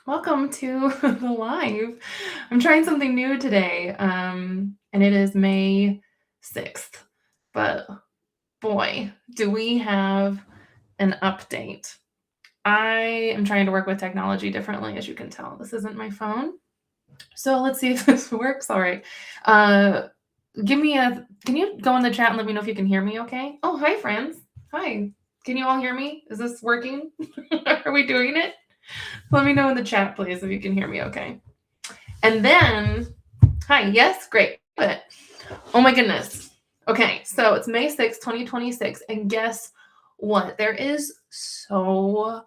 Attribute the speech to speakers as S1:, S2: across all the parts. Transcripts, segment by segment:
S1: Welcome to the live. I'm trying something new today, and it is May 6th. But boy, do we have an update. I am trying to work with technology differently, as you can tell. This isn't my phone. So let's see if this works. All right. Can you go in the chat and let me know if you can hear me okay? Oh, hi, friends. Hi. Can you all hear me? Is this working? Are we doing it? Let me know in the chat, please, if you can hear me okay. And then, hi, yes, great. But, oh my goodness. Okay, so it's May 6th, 2026, and guess what? There is so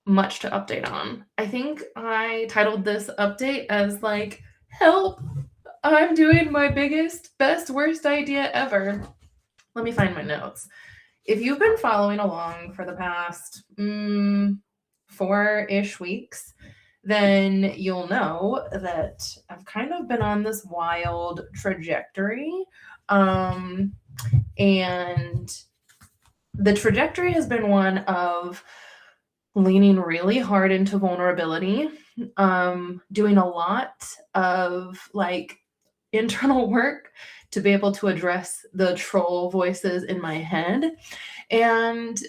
S1: much to update on. I think I titled this update as like, help, I'm doing my biggest, best, worst idea ever. Let me find my notes. If you've been following along for the past 4-ish weeks, then you'll know that I've kind of been on this wild trajectory. And the trajectory has been one of leaning really hard into vulnerability, doing a lot of like internal work to be able to address the troll voices in my head. And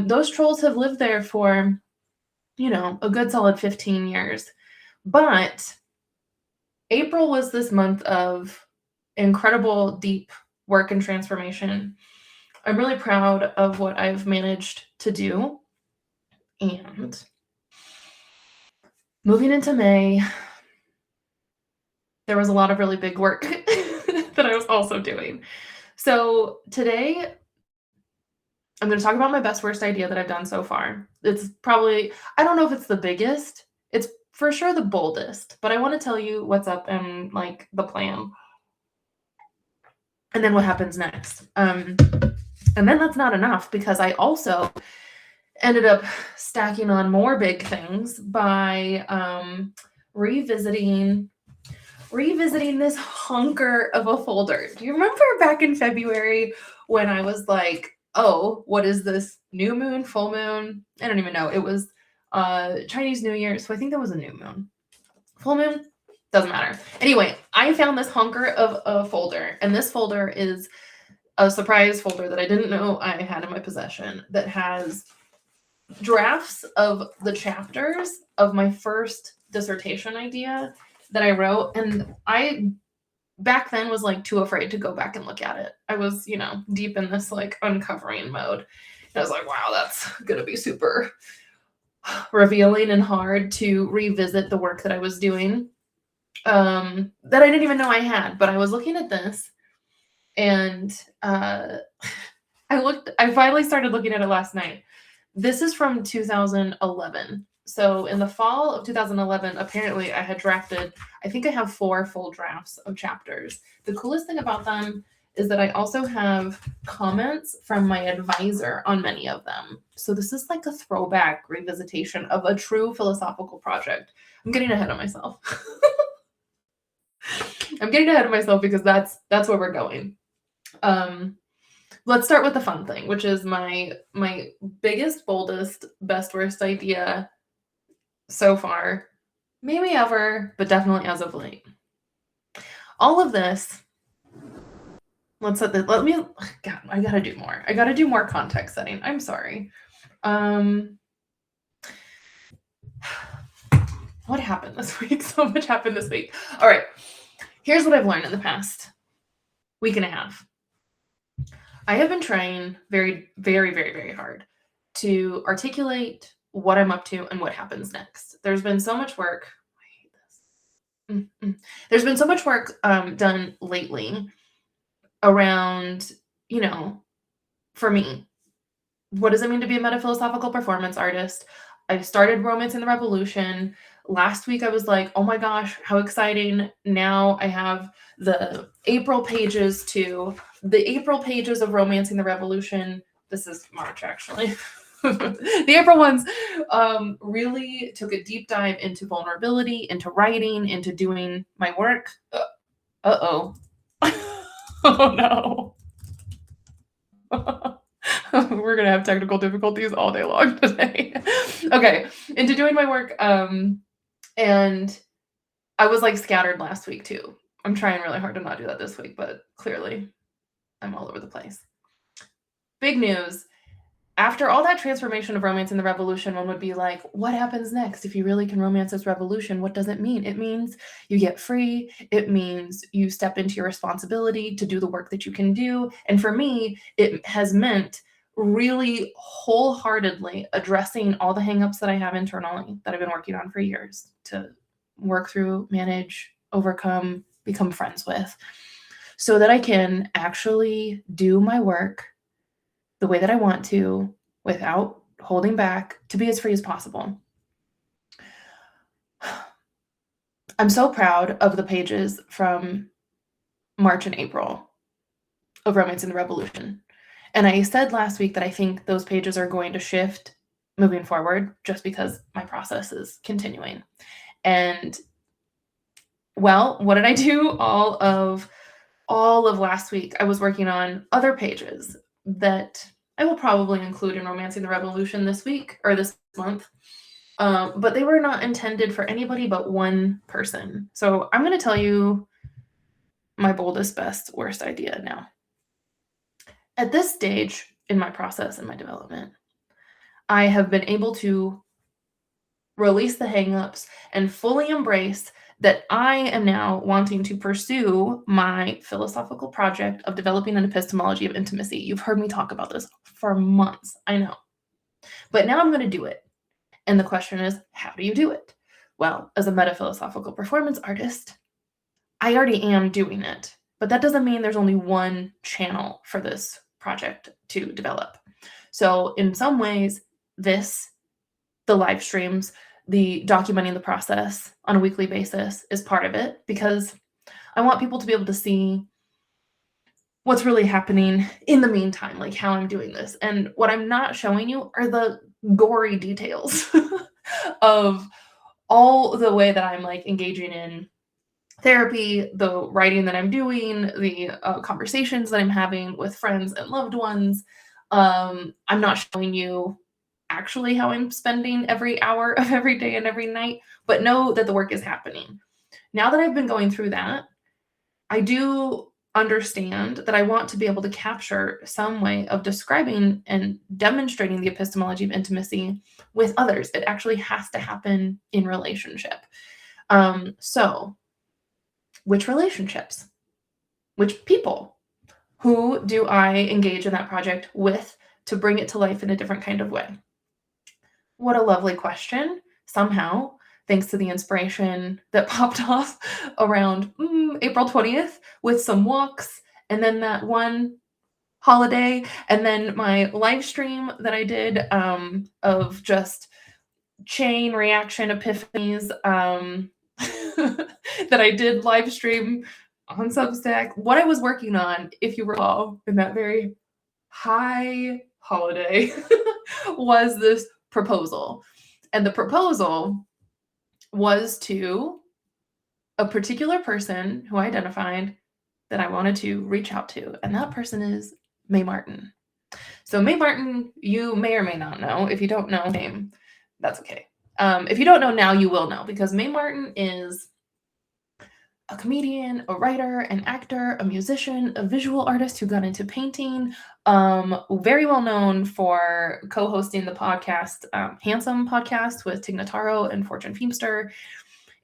S1: those trolls have lived there for, a good solid 15 years. But April was this month of incredible, deep work and transformation. I'm really proud of what I've managed to do. And moving into May, there was a lot of really big work that I was also doing. So today, I'm going to talk about my best worst idea that I've done so far. It's probably, I don't know if it's the biggest, it's for sure the boldest, but I want to tell you what's up and like the plan. And then what happens next. And then that's not enough because I also ended up stacking on more big things by revisiting this hunker of a folder. Do you remember back in February when I was like, oh, what is this? New moon, full moon? I don't even know. It was Chinese New Year, so I think that was a new moon. Full moon? Doesn't matter. Anyway, I found this hunker of a folder, and this folder is a surprise folder that I didn't know I had in my possession that has drafts of the chapters of my first dissertation idea that I wrote, and I back then was like too afraid to go back and look at it. I was, deep in this like uncovering mode. And I was like, wow, that's gonna be super revealing and hard to revisit the work that I was doing that I didn't even know I had. But I was looking at this and I finally started looking at it last night. This is from 2011. So in the fall of 2011, apparently I had drafted, I think I have 4 full drafts of chapters. The coolest thing about them is that I also have comments from my advisor on many of them. So this is like a throwback revisitation of a true philosophical project. I'm getting ahead of myself. I'm getting ahead of myself because that's where we're going. Let's start with the fun thing, which is my biggest, boldest, best, worst idea so far, maybe ever, but definitely as of late. All of this, I gotta do more. I gotta do more context setting. I'm sorry. What happened this week? So much happened this week. All right. Here's what I've learned in the past week and a half. I have been trying very, very, very, very hard to articulate what I'm up to and what happens next. There's been so much work. I hate this. There's been so much work done lately around, for me, what does it mean to be a metaphilosophical performance artist? I started Romancing the Revolution. Last week I was like, oh my gosh, how exciting. Now I have the April pages of Romancing the Revolution. This is March, actually. The April ones really took a deep dive into vulnerability, into writing, into doing my work. Uh-oh. Oh no. We're going to have technical difficulties all day long today. Okay, into doing my work. And I was like scattered last week too. I'm trying really hard to not do that this week, but clearly I'm all over the place. Big news. After all that transformation of romance in the revolution, one would be like, what happens next? If you really can romance this revolution, what does it mean? It means you get free. It means you step into your responsibility to do the work that you can do. And for me, it has meant really wholeheartedly addressing all the hangups that I have internally that I've been working on for years to work through, manage, overcome, become friends with, so that I can actually do my work the way that I want to without holding back, to be as free as possible. I'm so proud of the pages from March and April of Romance in the Revolution. And I said last week that I think those pages are going to shift moving forward just because my process is continuing. And well, what did I do? All of last week, I was working on other pages that I will probably include in Romancing the Revolution this week or this month. But they were not intended for anybody but one person. So I'm going to tell you my boldest, best, worst idea now. At this stage in my process and my development, I have been able to release the hangups and fully embrace that I am now wanting to pursue my philosophical project of developing an epistemology of intimacy. You've heard me talk about this for months, I know. But now I'm going to do it. And the question is, how do you do it? Well, as a metaphilosophical performance artist, I already am doing it. But that doesn't mean there's only one channel for this project to develop. So in some ways, the live streams, the documenting the process on a weekly basis is part of it, because I want people to be able to see what's really happening in the meantime, like how I'm doing this. And what I'm not showing you are the gory details of all the way that I'm like engaging in therapy, the writing that I'm doing, the conversations that I'm having with friends and loved ones. I'm not showing you actually how I'm spending every hour of every day and every night, but know that the work is happening. Now that I've been going through that, I do understand that I want to be able to capture some way of describing and demonstrating the epistemology of intimacy with others. It actually has to happen in relationship. So which relationships? Which people? Who do I engage in that project with to bring it to life in a different kind of way? What a lovely question. Somehow, thanks to the inspiration that popped off around April 20th with some walks, and then that one holiday, and then my live stream that I did of just chain reaction epiphanies that I did live stream on Substack. What I was working on, if you recall, in that very high holiday was this proposal. And the proposal was to a particular person who I identified that I wanted to reach out to. And that person is Mae Martin. So Mae Martin, you may or may not know. If you don't know her name, that's okay. If you don't know now, you will know, because Mae Martin is a comedian, a writer, an actor, a musician, a visual artist who got into painting, very well known for co-hosting the podcast, Handsome Podcast with Tig Notaro and Fortune Feimster.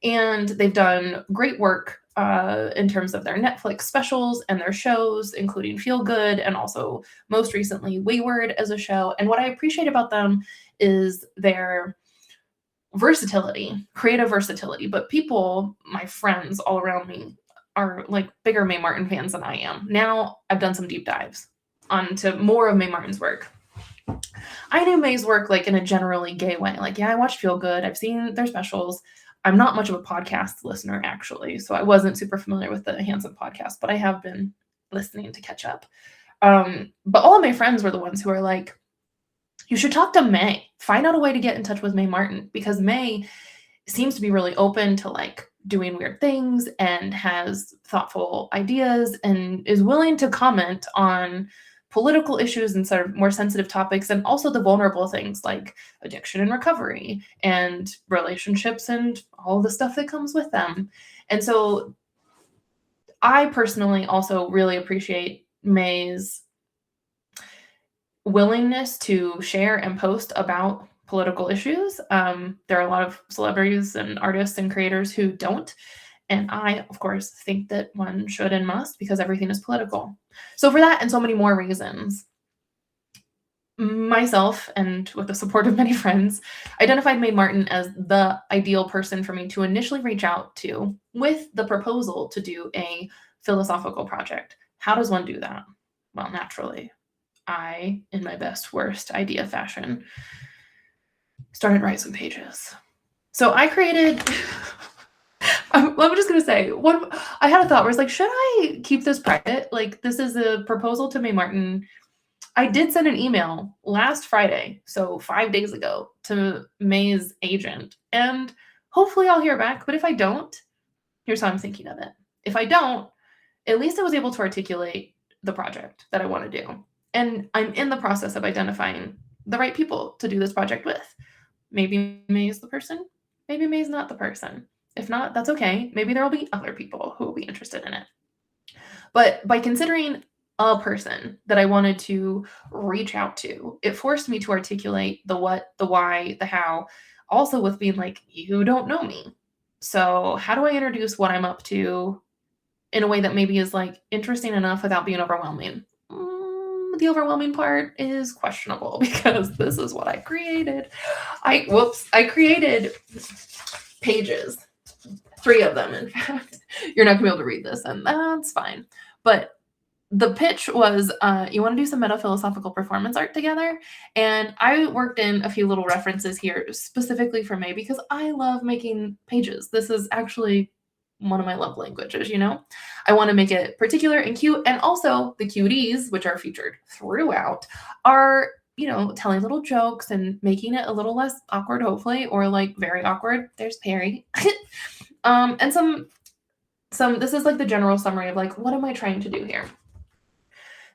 S1: And they've done great work in terms of their Netflix specials and their shows, including Feel Good and also most recently Wayward as a show. And what I appreciate about them is their versatility, creative versatility. But people, my friends all around me, are like bigger Mae Martin fans than I am. Now I've done some deep dives onto more of Mae Martin's work. I knew Mae's work like in a generally gay way. Like, yeah, I watched Feel Good. I've seen their specials. I'm not much of a podcast listener, actually, so I wasn't super familiar with the Handsome Podcast, but I have been listening to catch up. But all of my friends were the ones who are like, you should talk to Mae. Find out a way to get in touch with Mae Martin, because Mae seems to be really open to like doing weird things and has thoughtful ideas and is willing to comment on political issues and sort of more sensitive topics, and also the vulnerable things like addiction and recovery and relationships and all the stuff that comes with them. And so I personally also really appreciate May's willingness to share and post about political issues. There are a lot of celebrities and artists and creators who don't. And I, of course, think that one should and must, because everything is political. So for that and so many more reasons, myself, and with the support of many friends, identified Mae Martin as the ideal person for me to initially reach out to with the proposal to do a philosophical project. How does one do that? Well, naturally, I, in my best, worst idea fashion, started writing some pages. So I created... I'm just going to say, I had a thought where it's like, should I keep this private? Like, this is a proposal to Mae Martin. I did send an email last Friday, so 5 days ago, to May's agent, and hopefully I'll hear back. But if I don't, here's how I'm thinking of it. If I don't, at least I was able to articulate the project that I want to do. And I'm in the process of identifying the right people to do this project with. Maybe May is the person. Maybe May's not the person. If not, that's okay. Maybe there will be other people who will be interested in it. But by considering a person that I wanted to reach out to, it forced me to articulate the what, the why, the how, also with being like, you don't know me. So how do I introduce what I'm up to in a way that maybe is like interesting enough without being overwhelming? The overwhelming part is questionable, because this is what I created. I created pages. 3 of them, in fact. You're not gonna be able to read this, and that's fine. But the pitch was, you want to do some meta-philosophical performance art together. And I worked in a few little references here specifically for May, because I love making pages. This is actually one of my love languages, you know? I want to make it particular and cute. And also the cuties, which are featured throughout, are, you know, telling little jokes and making it a little less awkward, hopefully, or like very awkward. There's Perry. And some, this is like the general summary of like, what am I trying to do here?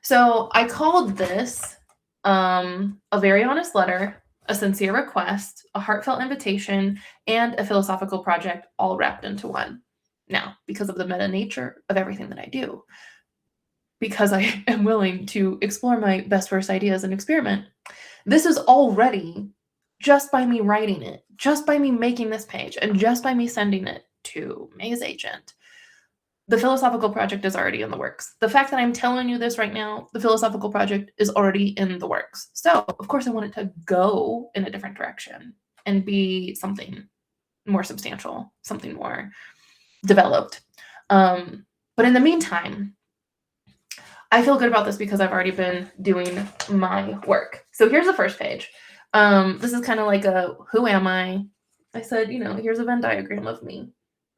S1: So I called this a very honest letter, a sincere request, a heartfelt invitation, and a philosophical project, all wrapped into one. Now, because of the meta nature of everything that I do, because I am willing to explore my best worst ideas and experiment, this is already, just by me writing it, just by me making this page, and just by me sending it to May's agent, the philosophical project is already in the works. The fact that I'm telling you this right now, the philosophical project is already in the works. So, of course, I want it to go in a different direction and be something more substantial, something more developed. But in the meantime, I feel good about this because I've already been doing my work. So here's the first page. This is kind of like a, who am I? I said, you know, here's a Venn diagram of me.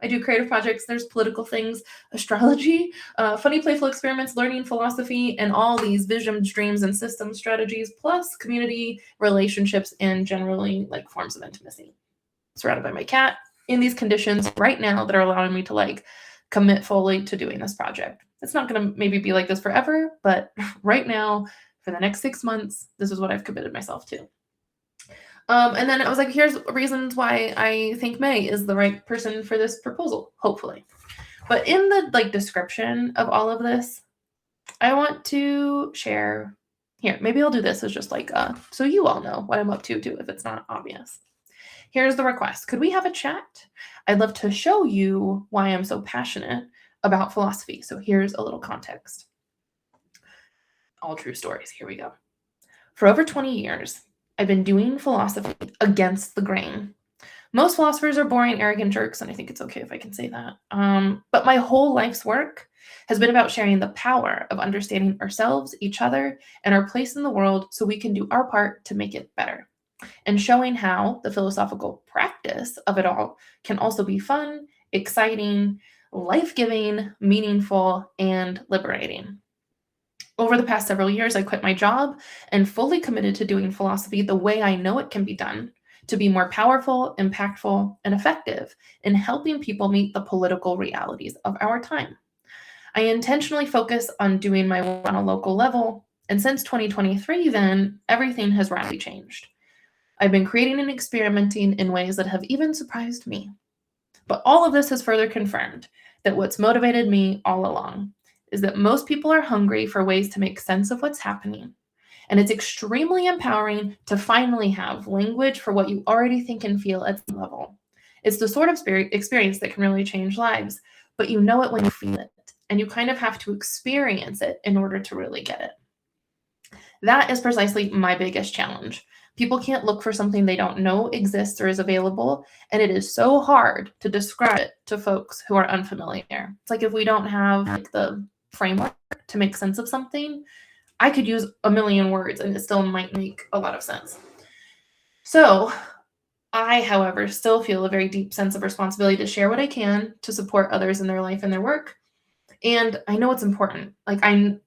S1: I do creative projects, there's political things, astrology, funny, playful experiments, learning, philosophy, and all these visions, dreams, and system strategies, plus community, relationships, and generally like forms of intimacy. Surrounded by my cat in these conditions right now that are allowing me to like commit fully to doing this project. It's not going to maybe be like this forever, but right now, for the next 6 months, this is what I've committed myself to. And then I was like, here's reasons why I think May is the right person for this proposal, hopefully. But in the like description of all of this, I want to share here. Maybe I'll do this as just like, so you all know what I'm up to too, if it's not obvious. Here's the request. Could we have a chat? I'd love to show you why I'm so passionate about philosophy. So here's a little context. All true stories. Here we go. For over 20 years, I've been doing philosophy against the grain. Most philosophers are boring, arrogant jerks, and I think it's okay if I can say that. But my whole life's work has been about sharing the power of understanding ourselves, each other, and our place in the world so we can do our part to make it better. And showing how the philosophical practice of it all can also be fun, exciting, life-giving, meaningful, and liberating. Over the past several years, I quit my job and fully committed to doing philosophy the way I know it can be done, to be more powerful, impactful, and effective in helping people meet the political realities of our time. I intentionally focus on doing my work on a local level, And since 2023, then, everything has radically changed. I've been creating and experimenting in ways that have even surprised me. But all of this has further confirmed that what's motivated me all along is that most people are hungry for ways to make sense of what's happening. And it's extremely empowering to finally have language for what you already think and feel at some level. It's the sort of experience that can really change lives, but you know it when you feel it, and you kind of have to experience it in order to really get it. That is precisely my biggest challenge. People can't look for something they don't know exists or is available, and it is so hard to describe it to folks who are unfamiliar. It's like if we don't have like the framework to make sense of something, I could use a million words and it still might make a lot of sense. So I, however, still feel a very deep sense of responsibility to share what I can to support others in their life and their work. And I know it's important. Like I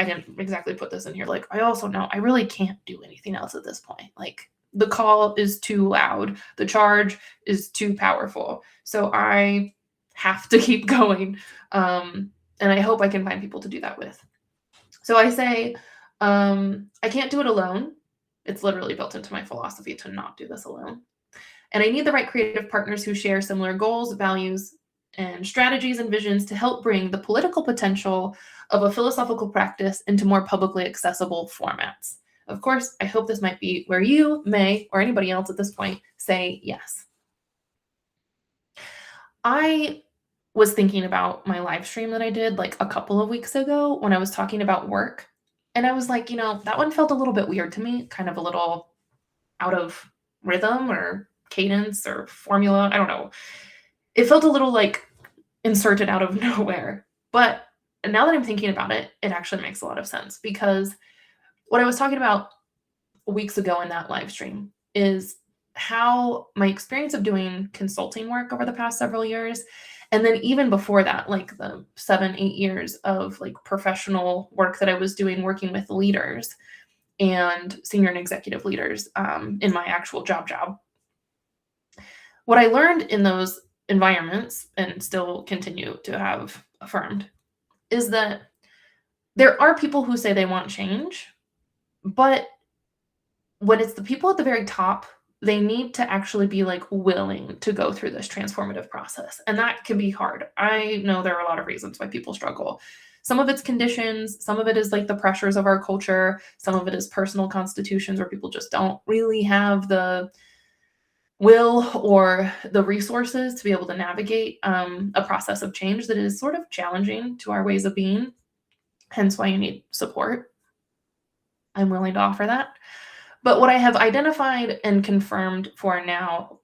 S1: didn't exactly put this in here. Like I also know I really can't do anything else at this point. Like the call is too loud. The charge is too powerful. So I have to keep going. And I hope I can find people to do that with. So I say, I can't do it alone. It's literally built into my philosophy to not do this alone. And I need the right creative partners who share similar goals, values, and strategies and visions to help bring the political potential of a philosophical practice into more publicly accessible formats. Of course, I hope this might be where you may, or anybody else at this point, say yes. I was thinking about my live stream that I did like a couple of weeks ago when I was talking about work. And I was like, that one felt a little bit weird to me, kind of a little out of rhythm or cadence or formula. I don't know. It felt a little like inserted out of nowhere. But now that I'm thinking about it, it actually makes a lot of sense, because what I was talking about weeks ago in that live stream is how my experience of doing consulting work over the past several years, and then even before that, like the 7-8 years of like professional work that I was doing, working with leaders and senior and executive leaders in my actual job. What I learned in those environments, and still continue to have affirmed, is that there are people who say they want change, but when it's the people at the very top, they need to actually be like willing to go through this transformative process. And that can be hard. I know there are a lot of reasons why people struggle. Some of it's conditions, some of it is like the pressures of our culture, some of it is personal constitutions where people just don't really have the will or the resources to be able to navigate a process of change that is sort of challenging to our ways of being, hence why you need support. I'm willing to offer that. But what I have identified and confirmed for now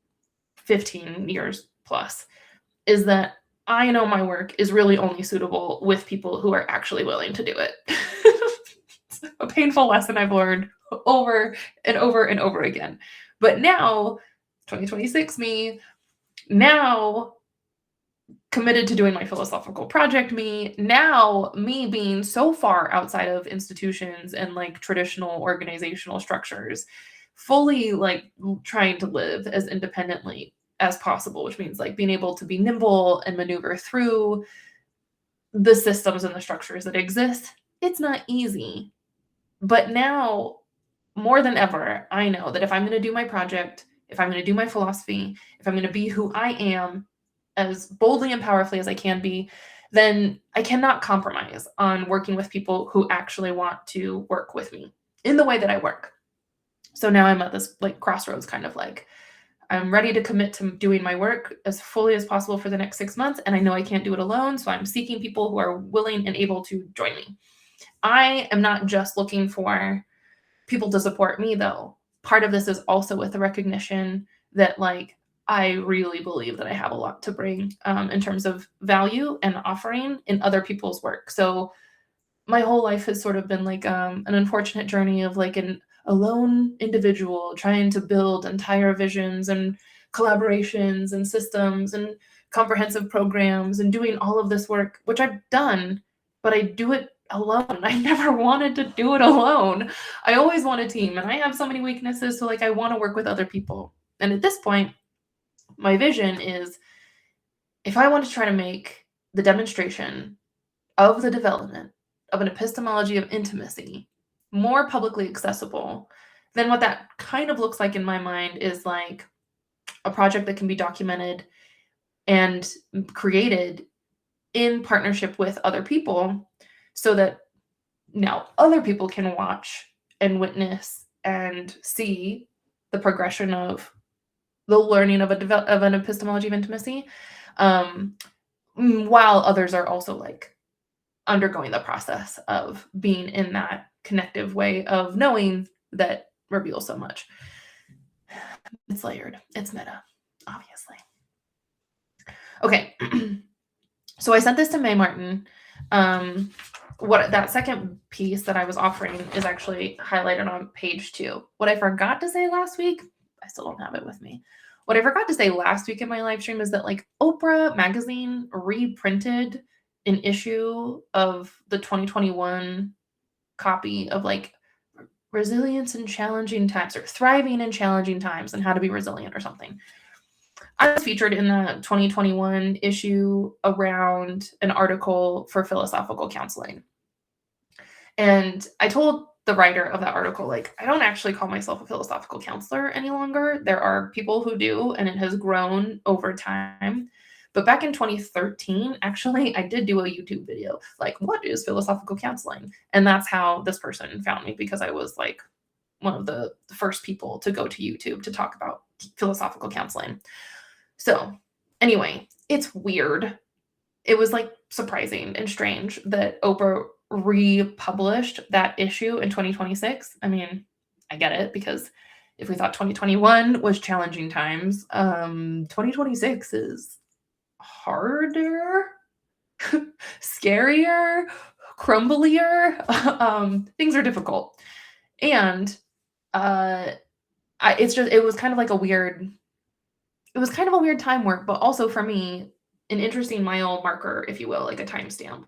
S1: 15 years plus is that I know my work is really only suitable with people who are actually willing to do it. It's a painful lesson I've learned over and over and over again. But now, 2026 me, now committed to doing my philosophical project me, now me being so far outside of institutions and like traditional organizational structures, fully like trying to live as independently as possible, which means like being able to be nimble and maneuver through the systems and the structures that exist. It's not easy. But now, more than ever, I know that if I'm going to do my project, if I'm going to do my philosophy, if I'm going to be who I am as boldly and powerfully as I can be, then I cannot compromise on working with people who actually want to work with me in the way that I work. So now I'm at this like crossroads, kind of like I'm ready to commit to doing my work as fully as possible for the next 6 months. And I know I can't do it alone. So I'm seeking people who are willing and able to join me. I am not just looking for people to support me, though. Part of this is also with the recognition that like I really believe that I have a lot to bring in terms of value and offering in other people's work. So my whole life has sort of been like an unfortunate journey of like a lone individual trying to build entire visions and collaborations and systems and comprehensive programs and doing all of this work, which I've done, but I do it alone. I never wanted to do it alone. I always want a team, and I have so many weaknesses. So like I want to work with other people. And at this point, my vision is if I want to try to make the demonstration of the development of an epistemology of intimacy more publicly accessible, then what that kind of looks like in my mind is like a project that can be documented and created in partnership with other people so that now other people can watch and witness and see the progression of the learning of an epistemology of intimacy, while others are also like undergoing the process of being in that connective way of knowing that reveals so much. It's layered. It's meta, obviously. Okay. So I sent this to May Martin. What that second piece that I was offering is actually highlighted on page 2. What I forgot to say last week, I still don't have it with me. What I forgot to say last week in my live stream is that like Oprah magazine reprinted an issue of the 2021 copy of like resilience in challenging times, or thriving in challenging times and how to be resilient or something. I was featured in the 2021 issue around an article for philosophical counseling. And I told the writer of that article, like, I don't actually call myself a philosophical counselor any longer. There are people who do, and it has grown over time. But back in 2013, actually, I did do a YouTube video, like, what is philosophical counseling? And that's how this person found me, because I was like one of the first people to go to YouTube to talk about philosophical counseling. So anyway, it's weird. It was like surprising and strange that Oprah republished that issue in 2026. I mean, I get it, because if we thought 2021 was challenging times, 2026 is harder, scarier, crumblier. Things are difficult. And it was kind of like a weird time work, but also for me, an interesting mile marker, if you will, like a timestamp.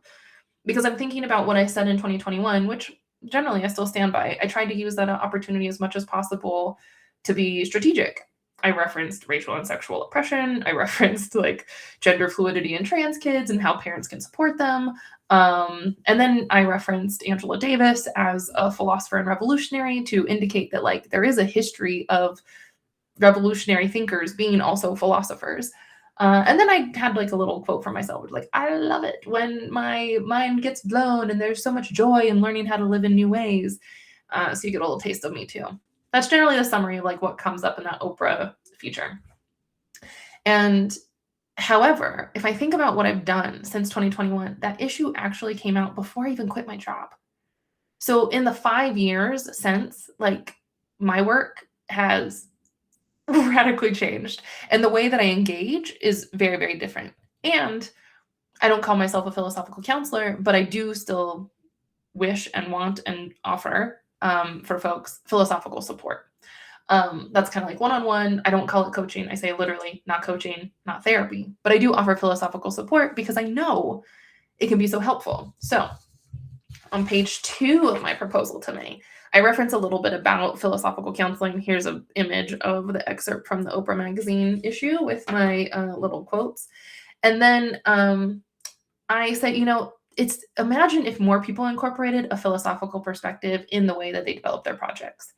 S1: Because I'm thinking about what I said in 2021, which generally I still stand by. I tried to use that opportunity as much as possible to be strategic. I referenced racial and sexual oppression. I referenced like gender fluidity in trans kids and how parents can support them. And then I referenced Angela Davis as a philosopher and revolutionary to indicate that like there is a history of revolutionary thinkers being also philosophers. And then I had like a little quote for myself, like, I love it when my mind gets blown and there's so much joy in learning how to live in new ways. So you get a little taste of me too. That's generally the summary of like what comes up in that Oprah feature. And however, if I think about what I've done since 2021, that issue actually came out before I even quit my job. So in the 5 years since, like, my work has radically changed, and the way that I engage is very, very different. And I don't call myself a philosophical counselor, but I do still wish and want and offer for folks philosophical support. That's kind of like one-on-one. I don't call it coaching. I say literally not coaching, not therapy, but I do offer philosophical support because I know it can be so helpful. So on page 2 of my proposal to May, I reference a little bit about philosophical counseling. Here's an image of the excerpt from the Oprah magazine issue with my little quotes. And then I said, imagine if more people incorporated a philosophical perspective in the way that they develop their projects.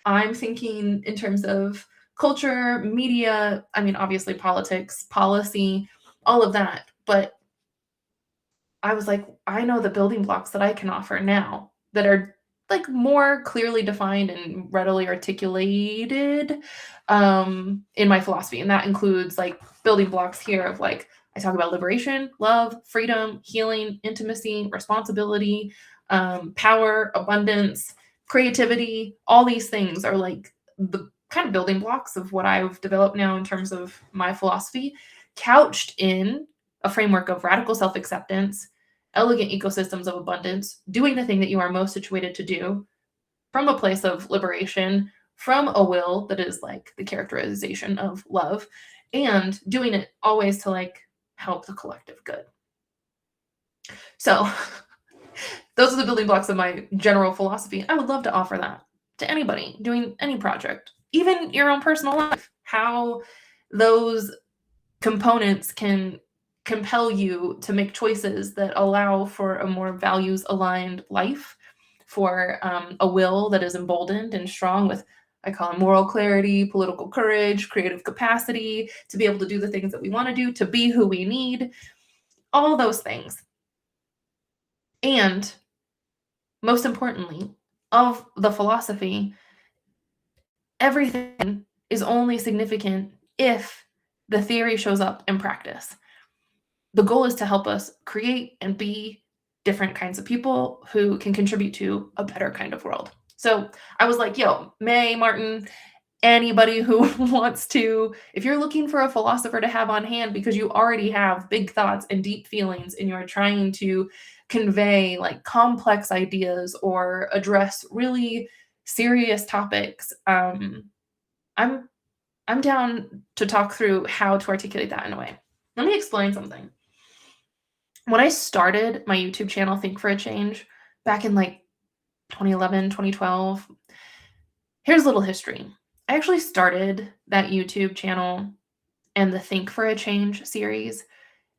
S1: I'm thinking in terms of culture, media, I mean, obviously politics, policy, all of that. But I was like, I know the building blocks that I can offer now that are like more clearly defined and readily articulated in my philosophy. And that includes like building blocks here of like, I talk about liberation, love, freedom, healing, intimacy, responsibility, power, abundance, creativity. All these things are like the kind of building blocks of what I've developed now in terms of my philosophy, couched in a framework of radical self-acceptance, elegant ecosystems of abundance, doing the thing that you are most situated to do from a place of liberation, from a will that is like the characterization of love, and doing it always to like help the collective good. So those are the building blocks of my general philosophy. I would love to offer that to anybody doing any project, even your own personal life, how those components can compel you to make choices that allow for a more values-aligned life, for a will that is emboldened and strong with, I call it moral clarity, political courage, creative capacity, to be able to do the things that we want to do, to be who we need, all those things. And most importantly, of the philosophy, everything is only significant if the theory shows up in practice. The goal is to help us create and be different kinds of people who can contribute to a better kind of world. So I was like, yo, May, Martin, anybody who wants to, if you're looking for a philosopher to have on hand because you already have big thoughts and deep feelings and you're trying to convey like complex ideas or address really serious topics, I'm down to talk through how to articulate that in a way. Let me explain something. When I started my YouTube channel, Think for a Change, back in like 2011, 2012, here's a little history. I actually started that YouTube channel and the Think for a Change series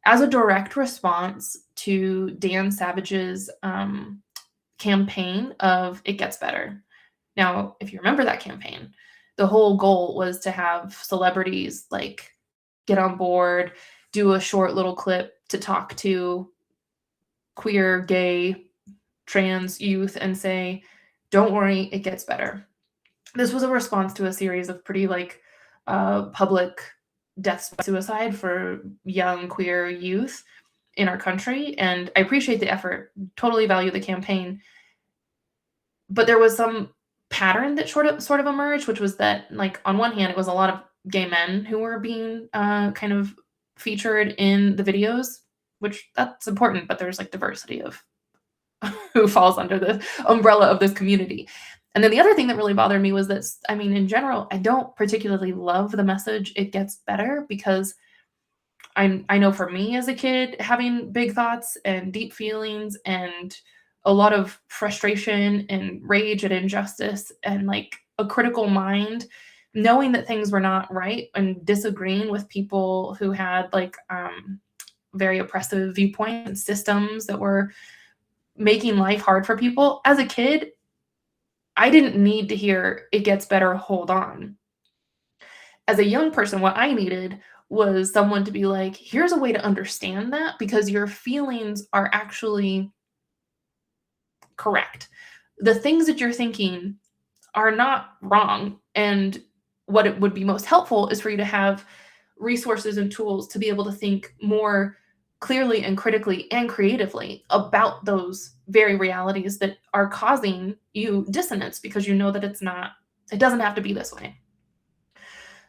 S1: as a direct response to Dan Savage's campaign of It Gets Better. Now, if you remember that campaign, the whole goal was to have celebrities like get on board, do a short little clip to talk to queer, gay, trans youth and say, don't worry, it gets better. This was a response to a series of pretty like public deaths by suicide for young queer youth in our country. And I appreciate the effort, totally value the campaign. But there was some pattern that sort of emerged, which was that, like, on one hand, it was a lot of gay men who were being kind of featured in the videos, which that's important, but there's like diversity of who falls under the umbrella of this community. And then the other thing that really bothered me was that, I mean, in general, I don't particularly love the message, it gets better, because I know for me as a kid, having big thoughts and deep feelings and a lot of frustration and rage at injustice and like a critical mind, knowing that things were not right and disagreeing with people who had like very oppressive viewpoints and systems that were making life hard for people. As a kid, I didn't need to hear it gets better, hold on. As a young person, what I needed was someone to be like, here's a way to understand that, because your feelings are actually correct. The things that you're thinking are not wrong. And what it would be most helpful is for you to have resources and tools to be able to think more clearly and critically and creatively about those very realities that are causing you dissonance, because you know that it doesn't have to be this way.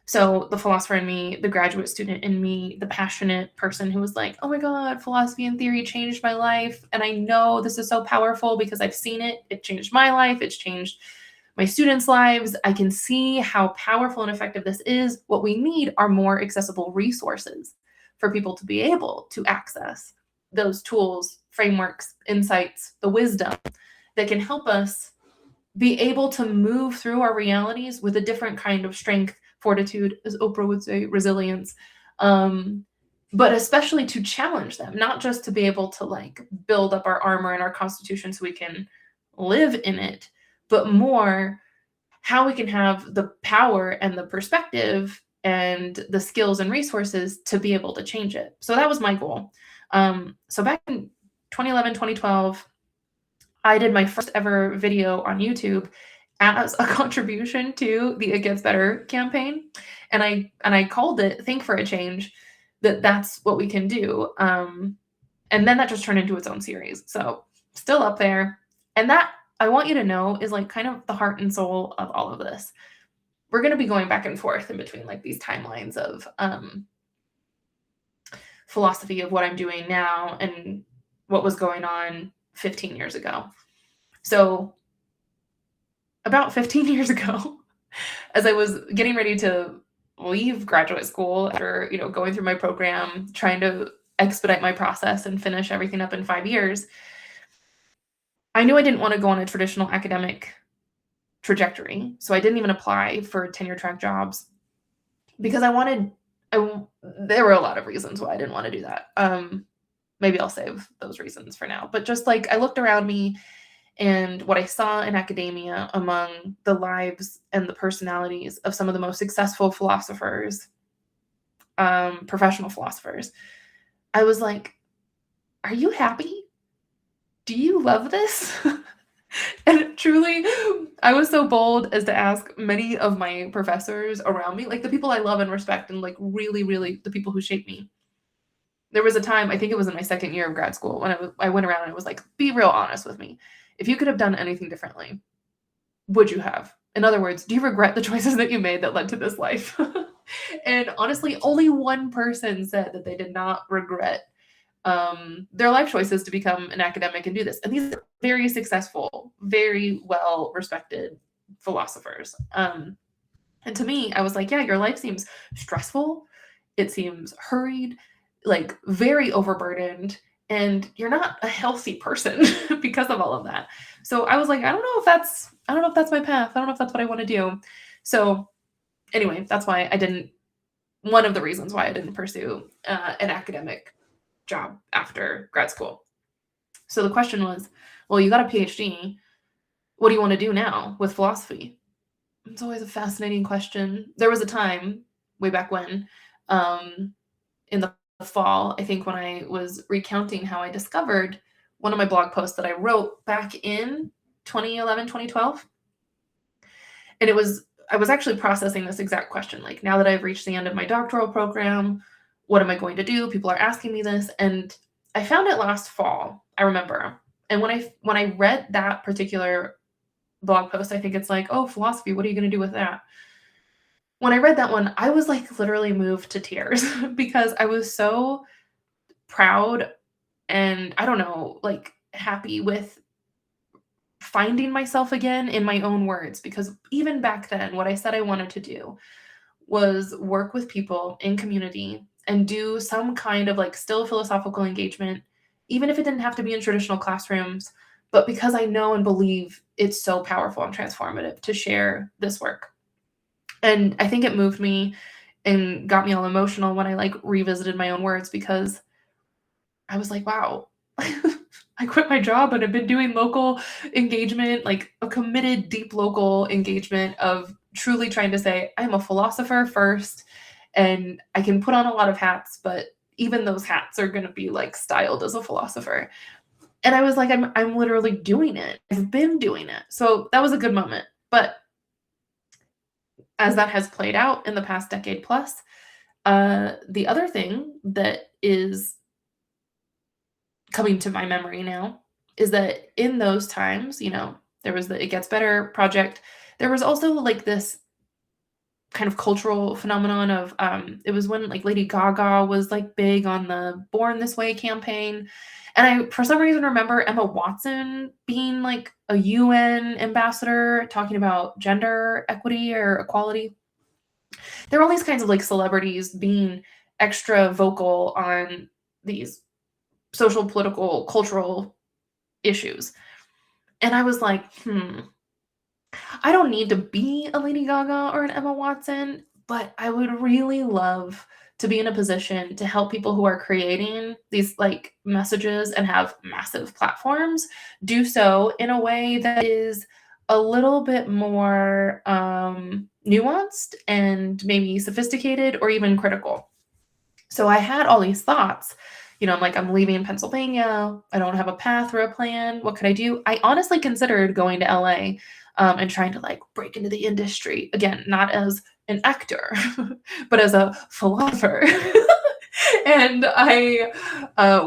S1: So the philosopher in me, the graduate student in me, the passionate person who was like, oh my God, philosophy and theory changed my life. And I know this is so powerful because I've seen it. It changed my life. It's changed my students' lives. I can see how powerful and effective this is. What we need are more accessible resources for people to be able to access those tools, frameworks, insights, the wisdom that can help us be able to move through our realities with a different kind of strength, fortitude, as Oprah would say, resilience, but especially to challenge them, not just to be able to like build up our armor and our constitution so we can live in it, but more how we can have the power and the perspective and the skills and resources to be able to change it. So that was my goal. So back in 2011, 2012, I did my first ever video on YouTube as a contribution to the It Gets Better campaign. And I called it Think for a Change, that's what we can do. And then that just turned into its own series. So still up there. And that, I want you to know, is like kind of the heart and soul of all of this. We're going to be going back and forth in between like these timelines of philosophy of what I'm doing now and what was going on 15 years ago. So about 15 years ago, as I was getting ready to leave graduate school after, going through my program, trying to expedite my process and finish everything up in 5 years, I knew I didn't want to go on a traditional academic trajectory. So I didn't even apply for tenure track jobs because there were a lot of reasons why I didn't want to do that. Maybe I'll save those reasons for now. But just like I looked around me and what I saw in academia among the lives and the personalities of some of the most successful philosophers, professional philosophers, I was like, are you happy? Do you love this? And truly, I was so bold as to ask many of my professors around me, like the people I love and respect, and like really, really the people who shaped me. There was a time, I think it was in my second year of grad school, when I went around and was like, be real honest with me. If you could have done anything differently, would you have? In other words, do you regret the choices that you made that led to this life? And honestly, only one person said that they did not regret their life choices to become an academic and do this. And these are very successful, very well respected philosophers. And to me, I was like, yeah, your life seems stressful. It seems hurried, like very overburdened, and you're not a healthy person because of all of that. So I was like, I don't know if that's my path. I don't know if that's what I want to do. So anyway, that's why I didn't, one of the reasons why I didn't pursue an academic job after grad school. So the question was, well, you got a PhD. What do you want to do now with philosophy? It's always a fascinating question. There was a time way back when, in the fall, I think, when I was recounting how I discovered one of my blog posts that I wrote back in 2011, 2012. And I was actually processing this exact question. Like, now that I've reached the end of my doctoral program, what am I going to do? People are asking me this. And I found it last fall, I remember. And when I read that particular blog post, I think it's like, oh, philosophy, what are you going to do with that? When I read that one, I was like literally moved to tears because I was so proud and, I don't know, like happy with finding myself again in my own words. Because even back then, what I said I wanted to do was work with people in community and do some kind of like still philosophical engagement, even if it didn't have to be in traditional classrooms, but because I know and believe it's so powerful and transformative to share this work. And I think it moved me and got me all emotional when I like revisited my own words, because I was like, wow, I quit my job and I've been doing local engagement, like a committed, deep local engagement of truly trying to say, I'm a philosopher first, and I can put on a lot of hats, but even those hats are going to be like styled as a philosopher. And I was like, I'm literally doing it. I've been doing it. So that was a good moment. But as that has played out in the past decade plus, the other thing that is coming to my memory now is that in those times, there was the It Gets Better project. There was also like this kind of cultural phenomenon of, it was when like Lady Gaga was like big on the Born This Way campaign. And I, for some reason, remember Emma Watson being like a UN ambassador talking about gender equity or equality. There were all these kinds of like celebrities being extra vocal on these social, political, cultural issues. And I was like, I don't need to be a Lady Gaga or an Emma Watson, but I would really love to be in a position to help people who are creating these like messages and have massive platforms do so in a way that is a little bit more nuanced and maybe sophisticated or even critical. So I had all these thoughts. I'm like, I'm leaving Pennsylvania. I don't have a path or a plan. What could I do? I honestly considered going to LA and trying to like break into the industry. Again, not as an actor, but as a philosopher. And I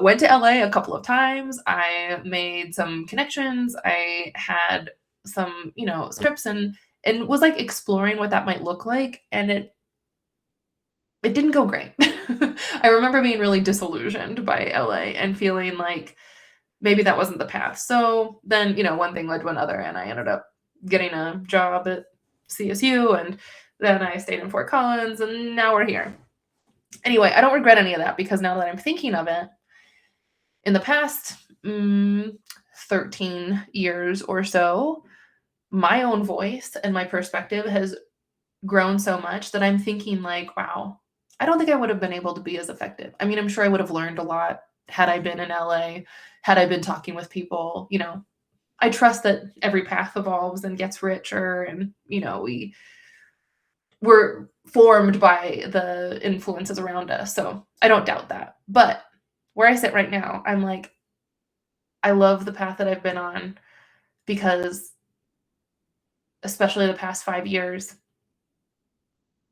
S1: went to LA a couple of times. I made some connections. I had some, trips and was like exploring what that might look like. And it didn't go great. I remember being really disillusioned by LA and feeling like maybe that wasn't the path. So then, one thing led to another, and I ended up getting a job at CSU, and then I stayed in Fort Collins, and now we're here. Anyway, I don't regret any of that, because now that I'm thinking of it, in the past 13 years or so, my own voice and my perspective has grown so much that I'm thinking like, wow, I don't think I would have been able to be as effective. I mean, I'm sure I would have learned a lot had I been in LA, had I been talking with people, I trust that every path evolves and gets richer, and we're formed by the influences around us. So I don't doubt that. But where I sit right now, I'm like, I love the path that I've been on, because especially the past 5 years,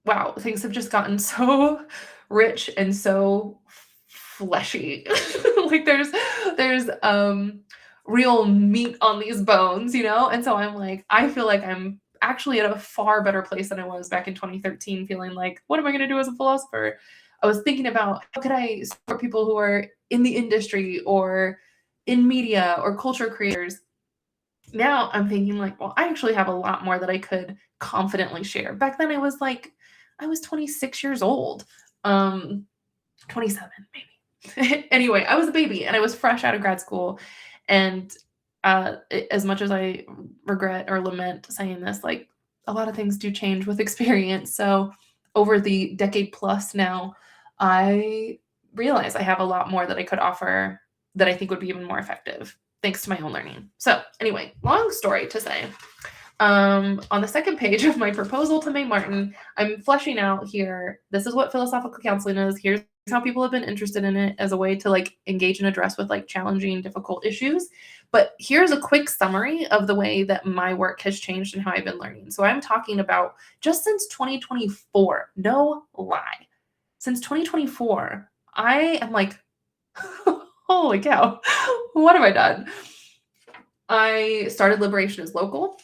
S1: wow, things have just gotten so rich and so fleshy. Like there's real meat on these bones, And so I'm like, I feel like I'm actually at a far better place than I was back in 2013, feeling like, what am I going to do as a philosopher? I was thinking about, how could I support people who are in the industry or in media or culture creators? Now I'm thinking like, well, I actually have a lot more that I could confidently share. Back then I was 26 years old. 27 maybe. Anyway, I was a baby and I was fresh out of grad school. And as much as I regret or lament saying this, like, a lot of things do change with experience. So over the decade plus now, I realize I have a lot more that I could offer that I think would be even more effective, thanks to my own learning. So anyway, long story to say, on the second page of my proposal to Mae Martin, I'm fleshing out here, this is what philosophical counseling is. Here's how people have been interested in it as a way to engage and address with challenging, difficult issues. But here's a quick summary of the way that my work has changed and how I've been learning. So I'm talking about just since 2024, no lie. Since 2024, I am like, holy cow, what have I done? I started Liberation is Local.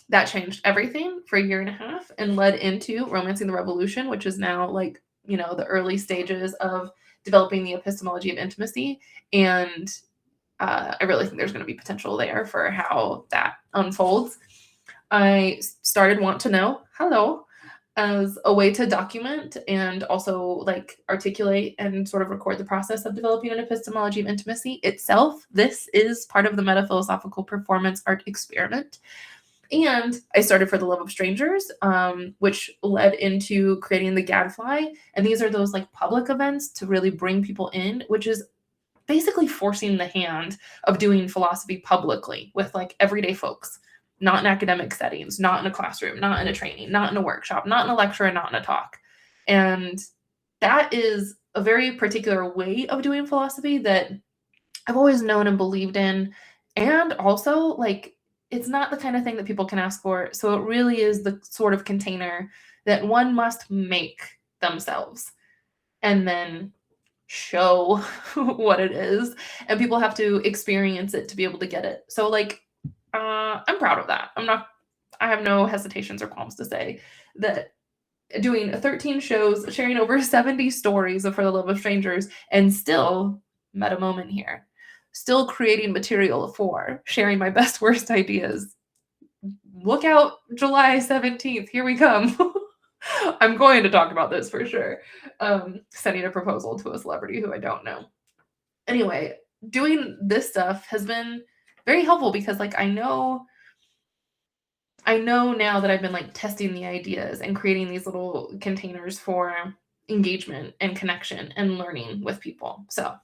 S1: That changed everything for a year and a half and led into Romancing the Revolution, which is now the early stages of developing the epistemology of intimacy. And I really think there's going to be potential there for how that unfolds. I started Want to Know, hello, as a way to document and also articulate and sort of record the process of developing an epistemology of intimacy itself. This is part of the metaphilosophical performance art experiment. And I started For the Love of Strangers, which led into creating the Gadfly. And these are those public events to really bring people in, which is basically forcing the hand of doing philosophy publicly with everyday folks, not in academic settings, not in a classroom, not in a training, not in a workshop, not in a lecture, and not in a talk. And that is a very particular way of doing philosophy that I've always known and believed in. And also it's not the kind of thing that people can ask for. So it really is the sort of container that one must make themselves and then show what it is. And people have to experience it to be able to get it. So I'm proud of that. I have no hesitations or qualms to say that doing 13 shows, sharing over 70 stories of For the Love of Strangers, and still meta moment here, still creating material for sharing my best worst ideas. Look out, July 17th. Here we come. I'm going to talk about this for sure. Sending a proposal to a celebrity who I don't know. Anyway, doing this stuff has been very helpful because I know now that I've been testing the ideas and creating these little containers for engagement and connection and learning with people. So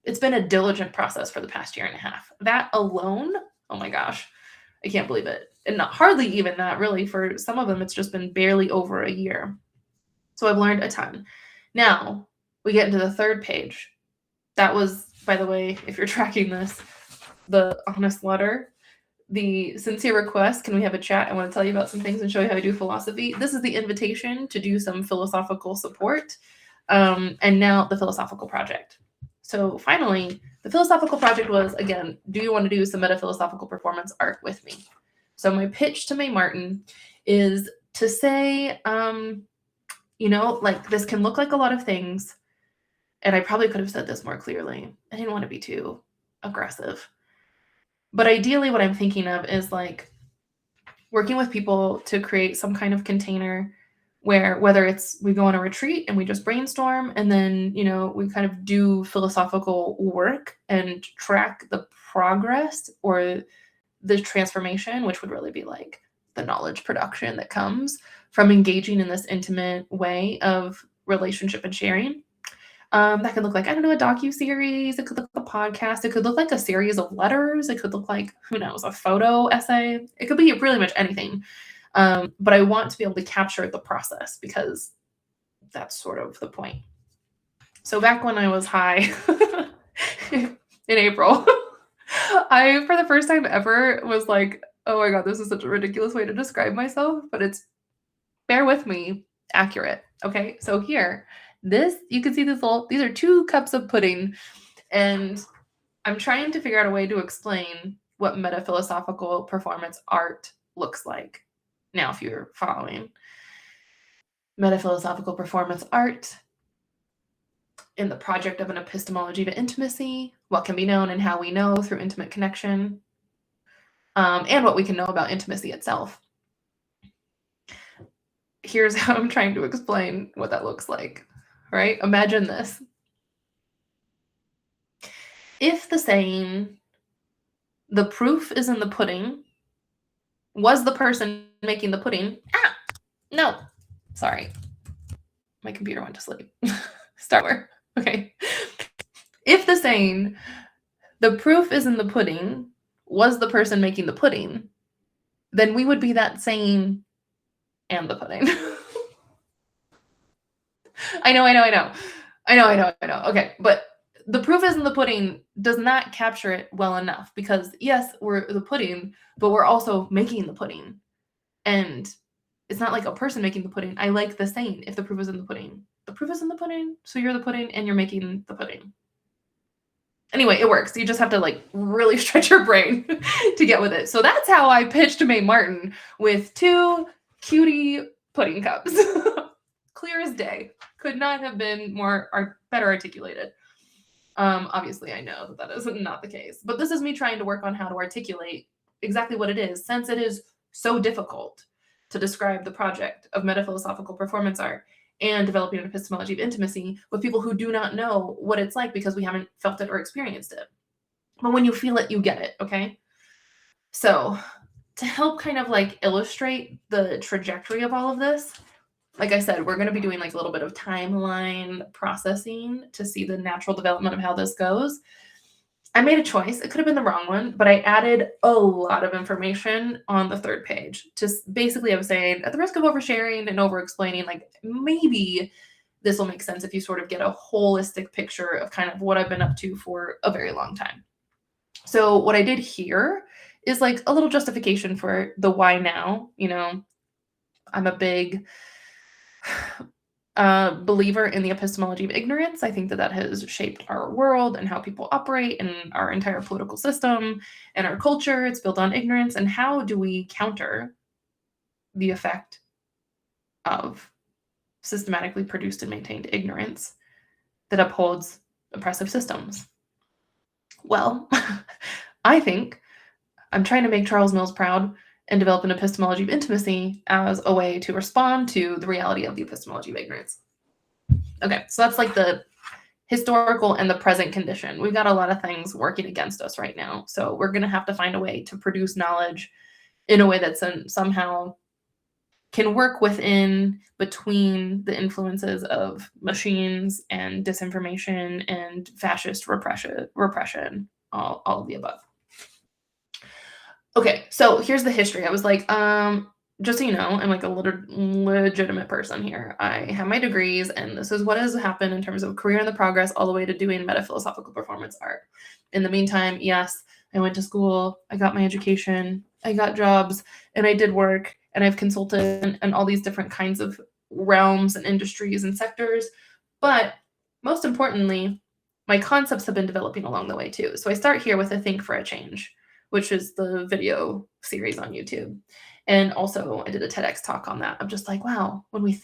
S1: it's been a diligent process for the past year and a half. That alone, oh my gosh, I can't believe it. And not hardly even that, really. For some of them, it's just been barely over a year. So I've learned a ton. Now, we get into the third page. That was, by the way, if you're tracking this, the honest letter, the sincere request, can we have a chat? I want to tell you about some things and show you how I do philosophy. This is the invitation to do some philosophical support. And now the philosophical project. So finally, the philosophical project was, again, do you want to do some metaphilosophical performance art with me? So my pitch to Mae Martin is to say, this can look like a lot of things. And I probably could have said this more clearly. I didn't want to be too aggressive. But ideally, what I'm thinking of is working with people to create some kind of container where, whether it's we go on a retreat and we just brainstorm and then, we kind of do philosophical work and track the progress or the transformation, which would really be the knowledge production that comes from engaging in this intimate way of relationship and sharing. That could look like, I don't know, a docuseries. It could look like a podcast. It could look like a series of letters. It could look like, who knows, a photo essay. It could be really much anything. But I want to be able to capture the process because that's sort of the point. So back when I was high in April, I, for the first time ever, was like, oh my God, this is such a ridiculous way to describe myself, but it's, bear with me, accurate. Okay, so here, you can see these are 2 cups of pudding, and I'm trying to figure out a way to explain what metaphilosophical performance art looks like. Now, if you're following, metaphilosophical performance art in the project of an epistemology of intimacy, what can be known and how we know through intimate connection, and what we can know about intimacy itself. Here's how I'm trying to explain what that looks like, right? Imagine this. If the saying, the proof is in the pudding, was the person making the pudding, no, sorry. My computer went to sleep. Start over. Okay. If the saying, the proof is in the pudding, was the person making the pudding, then we would be that saying and the pudding. I know. Okay, but the proof is in the pudding does not capture it well enough because yes, we're the pudding, but we're also making the pudding. And it's not like a person making the pudding. I like the saying, if the proof is in the pudding. The proof is in the pudding, so you're the pudding and you're making the pudding. Anyway, it works. You just have to like really stretch your brain to get with it. So that's how I pitched Mae Martin with 2 cutie pudding cups. Clear as day. Could not have been better articulated. Obviously, I know that is not the case. But this is me trying to work on how to articulate exactly what it is, since it is so difficult to describe the project of metaphilosophical performance art and developing an epistemology of intimacy with people who do not know what it's like because we haven't felt it or experienced it. But when you feel it, you get it, okay? So to help kind of like illustrate the trajectory of all of this, like I said, we're going to be doing like a little bit of timeline processing to see the natural development of how this goes. I made a choice. It could have been the wrong one, but I added a lot of information on the 3rd page. Just basically, I was saying, at the risk of oversharing and over-explaining, like maybe this will make sense if you sort of get a holistic picture of kind of what I've been up to for a very long time. So what I did here is like a little justification for the why now. You know, I'm a big believer in the epistemology of ignorance. I think that has shaped our world and how people operate and our entire political system and our culture. It's built on ignorance. And how do we counter the effect of systematically produced and maintained ignorance that upholds oppressive systems? Well, I think I'm trying to make Charles Mills proud and develop an epistemology of intimacy as a way to respond to the reality of the epistemology of ignorance. Okay, so that's like the historical and the present condition. We've got a lot of things working against us right now. So we're going to have to find a way to produce knowledge in a way that somehow can work between the influences of machines and disinformation and fascist repression, all of the above. Okay, so here's the history. I was like, just so you know, I'm like a legitimate person here. I have my degrees, and this is what has happened in terms of career in the progress all the way to doing metaphilosophical performance art. In the meantime, yes, I went to school, I got my education, I got jobs, and I did work, and I've consulted in all these different kinds of realms and industries and sectors. But most importantly, my concepts have been developing along the way too. So I start here with a Think for a Change, which is the video series on YouTube. And also I did a TEDx talk on that. I'm just like, wow, when we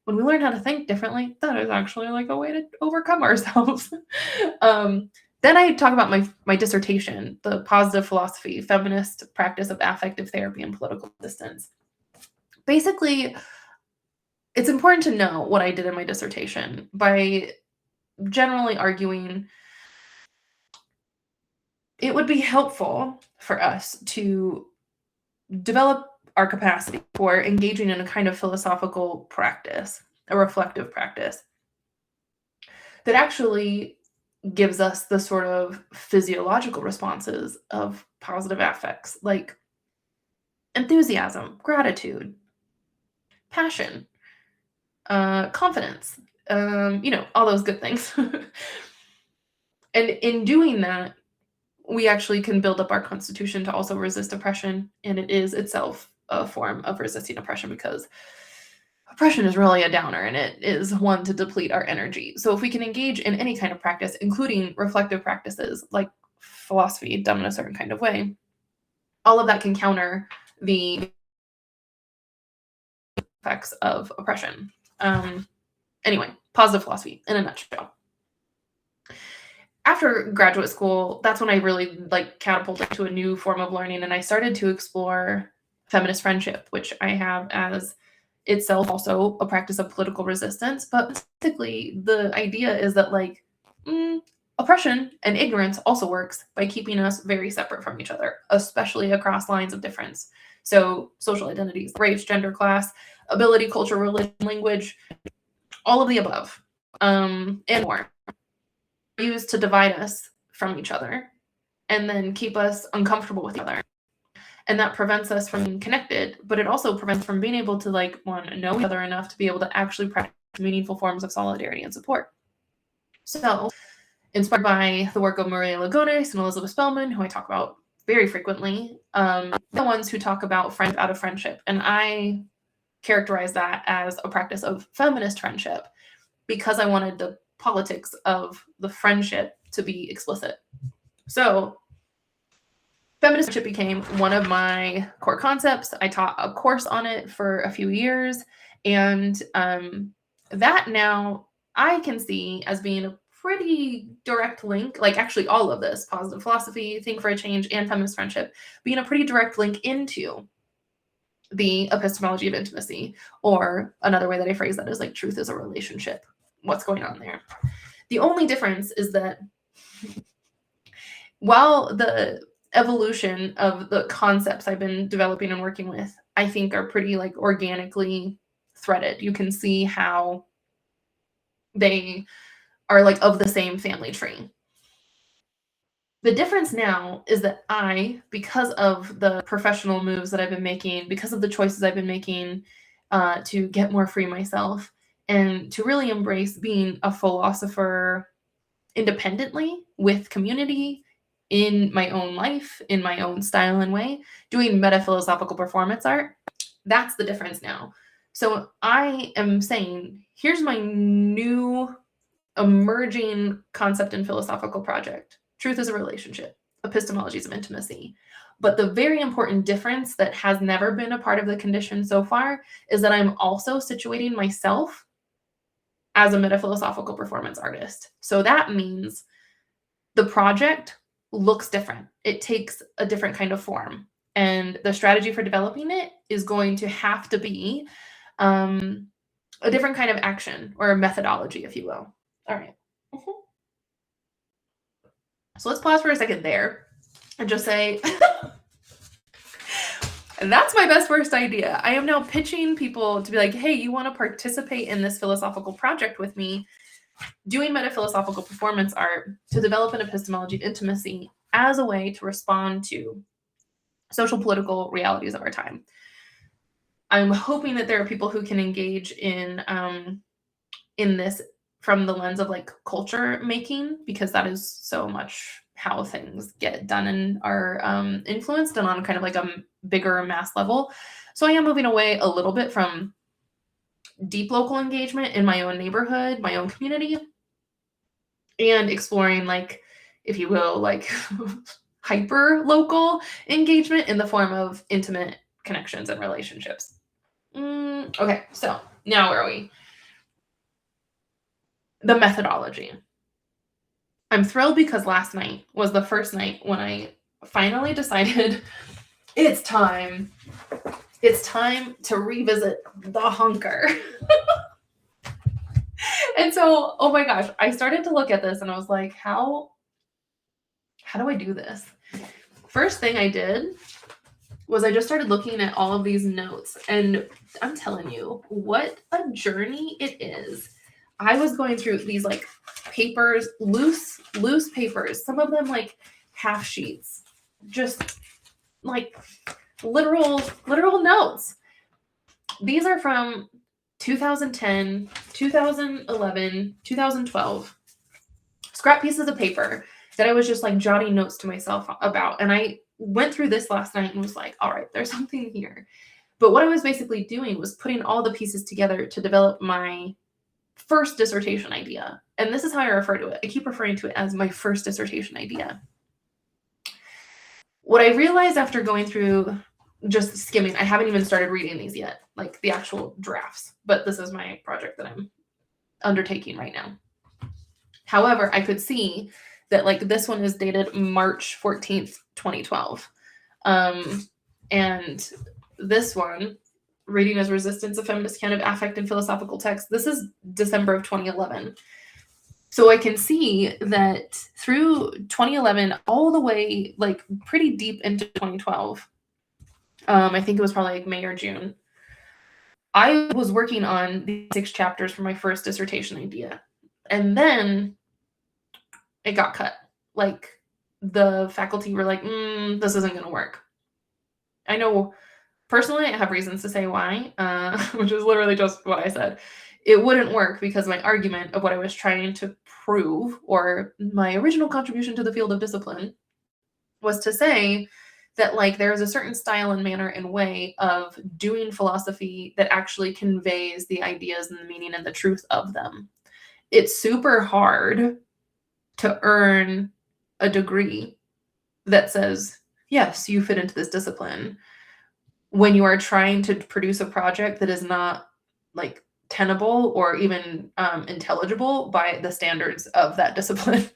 S1: learn how to think differently, that is actually like a way to overcome ourselves. Then I talk about my dissertation, the positive philosophy, feminist practice of affective therapy and political distance. Basically, it's important to know what I did in my dissertation by generally arguing it would be helpful for us to develop our capacity for engaging in a kind of philosophical practice, a reflective practice that actually gives us the sort of physiological responses of positive affects, like enthusiasm, gratitude, passion, confidence, all those good things. And in doing that, we actually can build up our constitution to also resist oppression. And it is itself a form of resisting oppression, because oppression is really a downer, and it is one to deplete our energy. So if we can engage in any kind of practice, including reflective practices like philosophy done in a certain kind of way, all of that can counter the effects of oppression. Anyway, positive philosophy in a nutshell. After graduate school, that's when I really catapulted to a new form of learning, and I started to explore feminist friendship, which I have as itself also a practice of political resistance. But basically, the idea is that oppression and ignorance also works by keeping us very separate from each other, especially across lines of difference. So social identities, race, gender, class, ability, culture, religion, language, all of the above, and more, used to divide us from each other and then keep us uncomfortable with each other. And that prevents us from being connected, but it also prevents from being able to know each other enough to be able to actually practice meaningful forms of solidarity and support. So, inspired by the work of Maria Lugones and Elizabeth Spellman, who I talk about very frequently, the ones who talk about friendship out of friendship. And I characterize that as a practice of feminist friendship, because I wanted the politics of the friendship to be explicit. So feminist friendship became one of my core concepts. I taught a course on it for a few years, and that now I can see as being a pretty direct link, actually all of this, positive philosophy, think for a change, and feminist friendship, being a pretty direct link into the epistemology of intimacy, or another way that I phrase that is truth is a relationship. What's going on there? The only difference is that while the evolution of the concepts I've been developing and working with, I think are pretty organically threaded. You can see how they are of the same family tree. The difference now is that because of the professional moves that I've been making, because of the choices I've been making to get more free myself, and to really embrace being a philosopher independently with community in my own life, in my own style and way, doing metaphilosophical performance art, that's the difference now. So I am saying, here's my new emerging concept and philosophical project. Truth is a relationship, epistemologies of intimacy. But the very important difference that has never been a part of the condition so far is that I'm also situating myself as a metaphilosophical performance artist. So that means the project looks different. It takes a different kind of form. And the strategy for developing it is going to have to be a different kind of action, or a methodology, if you will. All right. So let's pause for a second there and just say, that's my best worst idea. I am now pitching people to be like, hey, you want to participate in this philosophical project with me, doing metaphilosophical performance art to develop an epistemology of intimacy as a way to respond to social political realities of our time. I'm hoping that there are people who can engage in this from the lens of culture making, because that is so much how things get done and are influenced, and on kind of a bigger mass level. So I am moving away a little bit from deep local engagement in my own neighborhood, my own community, and exploring if you will, hyper local engagement in the form of intimate connections and relationships. Okay, so now where are we? The methodology. I'm thrilled because last night was the first night when I finally decided it's time to revisit the hunker. And so, oh my gosh, I started to look at this and I was like, how do I do this? First thing I did was I just started looking at all of these notes, and I'm telling you, what a journey it is. I was going through these papers, loose papers, some of them like half sheets, just like literal notes. These are from 2010, 2011, 2012. Scrap pieces of paper that I was just like jotting notes to myself about. And I went through this last night and was like, all right, there's something here. But what I was basically doing was putting all the pieces together to develop my first dissertation idea. And this is how I refer to it. I keep referring to it as my first dissertation idea. What I realized after going through just skimming, I haven't even started reading these yet, like the actual drafts, but this is my project that I'm undertaking right now. However, I could see that like this one is dated March 14th, 2012. And this one, Reading as Resistance, a Feminist Kind of Affect and Philosophical Text, this is December of 2011. So I can see that through 2011, all the way like pretty deep into 2012, I think it was probably like May or June, I was working on these 6 chapters for my first dissertation idea. And then it got cut. Like the faculty were like, this isn't going to work. I know personally, I have reasons to say why, which is literally just what I said. It wouldn't work because my argument of what I was trying to prove, or my original contribution to the field of discipline, was to say that like there is a certain style and manner and way of doing philosophy that actually conveys the ideas and the meaning and the truth of them. It's super hard to earn a degree that says, yes, you fit into this discipline, when you are trying to produce a project that is not like tenable or even intelligible by the standards of that discipline.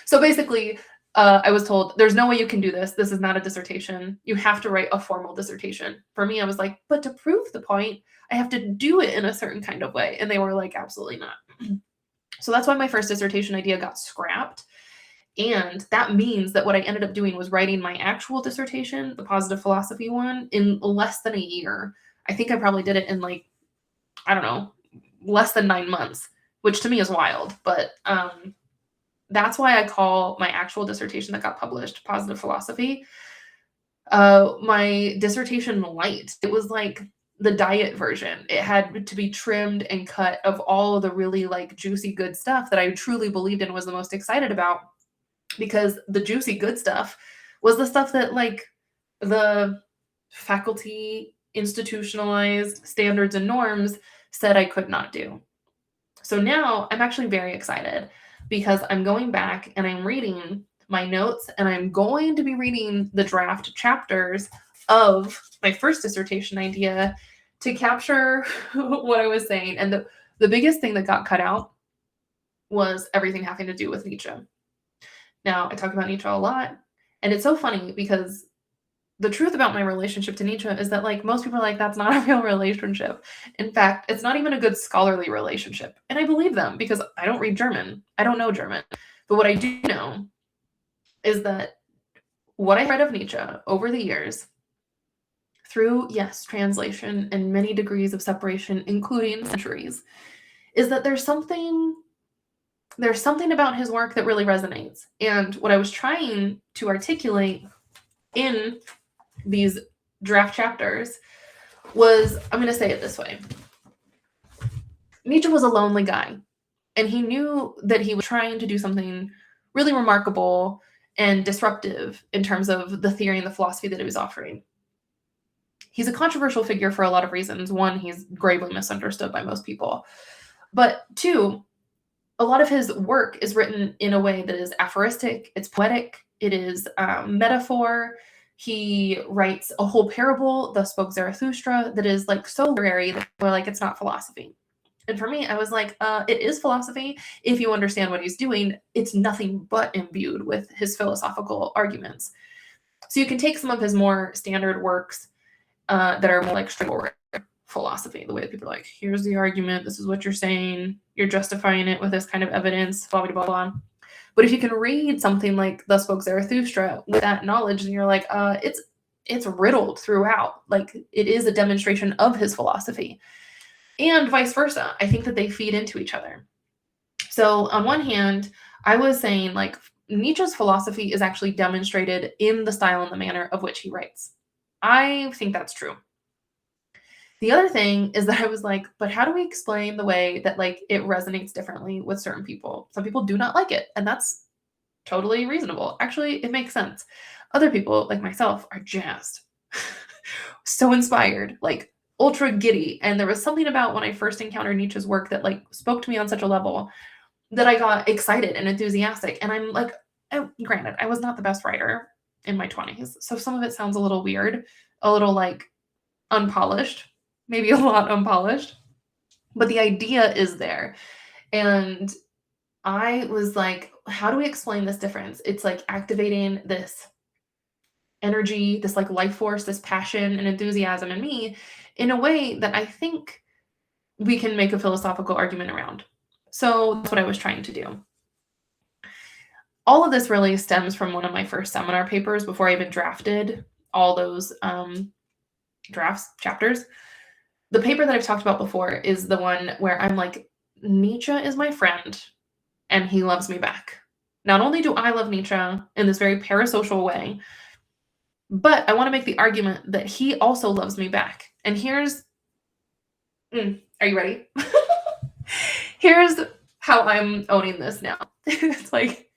S1: So basically, I was told, there's no way you can do this. This is not a dissertation. You have to write a formal dissertation. For me, I was like, but to prove the point, I have to do it in a certain kind of way. And they were like, absolutely not. So that's why my first dissertation idea got scrapped. And that means that what I ended up doing was writing my actual dissertation, the positive philosophy one, in less than a year. I think I probably did it in like, I don't know, less than 9 months, which to me is wild. But that's why I call my actual dissertation that got published Positive Philosophy. My dissertation light. It was like the diet version. It had to be trimmed and cut of all of the really like juicy good stuff that I truly believed in, was the most excited about. Because the juicy good stuff was the stuff that like the faculty institutionalized standards and norms said I could not do. So now I'm actually very excited because I'm going back and I'm reading my notes, and I'm going to be reading the draft chapters of my first dissertation idea to capture what I was saying. And the biggest thing that got cut out was everything having to do with Nietzsche. Now, I talk about Nietzsche a lot, and it's so funny because the truth about my relationship to Nietzsche is that like most people are like, that's not a real relationship. In fact, it's not even a good scholarly relationship. And I believe them because I don't read German. I don't know German. But what I do know is that what I read of Nietzsche over the years, through, yes, translation and many degrees of separation, including centuries, is that there's something about his work that really resonates. And what I was trying to articulate in these draft chapters was, I'm going to say it this way. Nietzsche was a lonely guy, and he knew that he was trying to do something really remarkable and disruptive in terms of the theory and the philosophy that he was offering. He's a controversial figure for a lot of reasons. One, he's gravely misunderstood by most people. But two, a lot of his work is written in a way that is aphoristic, it's poetic, it is metaphor. He writes a whole parable, Thus Spoke Zarathustra, that is like so literary that we're like, it's not philosophy. And for me, I was like, it is philosophy if you understand what he's doing. It's nothing but imbued with his philosophical arguments. So you can take some of his more standard works that are more like straightforward philosophy, the way that people are like, here's the argument, this is what you're saying, you're justifying it with this kind of evidence, blah, blah, blah, blah. But if you can read something like Thus Spoke Zarathustra with that knowledge, and you're like, it's riddled throughout. Like, it is a demonstration of his philosophy. And vice versa. I think that they feed into each other. So on one hand, I was saying like Nietzsche's philosophy is actually demonstrated in the style and the manner of which he writes. I think that's true. The other thing is that I was like, but how do we explain the way that like it resonates differently with certain people? Some people do not like it, and that's totally reasonable. Actually, it makes sense. Other people, like myself, are jazzed. So inspired, like ultra giddy. And there was something about when I first encountered Nietzsche's work that like spoke to me on such a level that I got excited and enthusiastic. And I'm like, granted, I was not the best writer in my 20s. So some of it sounds a little weird, a little like unpolished, maybe a lot unpolished. But the idea is there. And I was like, how do we explain this difference? It's like activating this energy, this like life force, this passion and enthusiasm in me in a way that I think we can make a philosophical argument around. So that's what I was trying to do. All of this really stems from one of my first seminar papers before I even drafted all those chapters. The paper that I've talked about before is the one where I'm like, Nietzsche is my friend and he loves me back. Not only do I love Nietzsche in this very parasocial way, but I want to make the argument that he also loves me back. And here's, are you ready? Here's how I'm owning this now. It's like,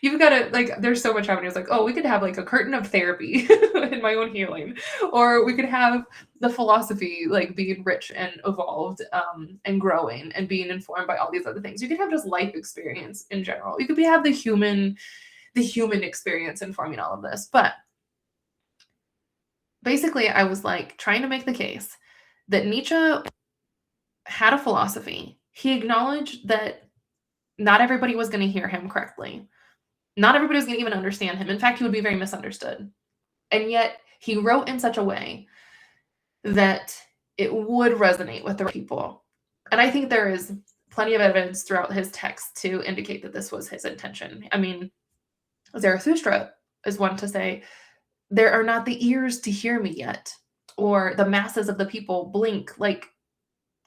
S1: you've got to, like, there's so much happening. It's like, oh, we could have like a curtain of therapy in my own healing, or we could have the philosophy like being rich and evolved and growing and being informed by all these other things. You could have just life experience in general. You could have the human experience informing all of this. But basically, I was like trying to make the case that Nietzsche had a philosophy. He acknowledged that not everybody was going to hear him correctly. Not everybody was going to even understand him. In fact, he would be very misunderstood. And yet he wrote in such a way that it would resonate with the right people. And I think there is plenty of evidence throughout his text to indicate that this was his intention. I mean, Zarathustra is one to say, there are not the ears to hear me yet, or the masses of the people blink like,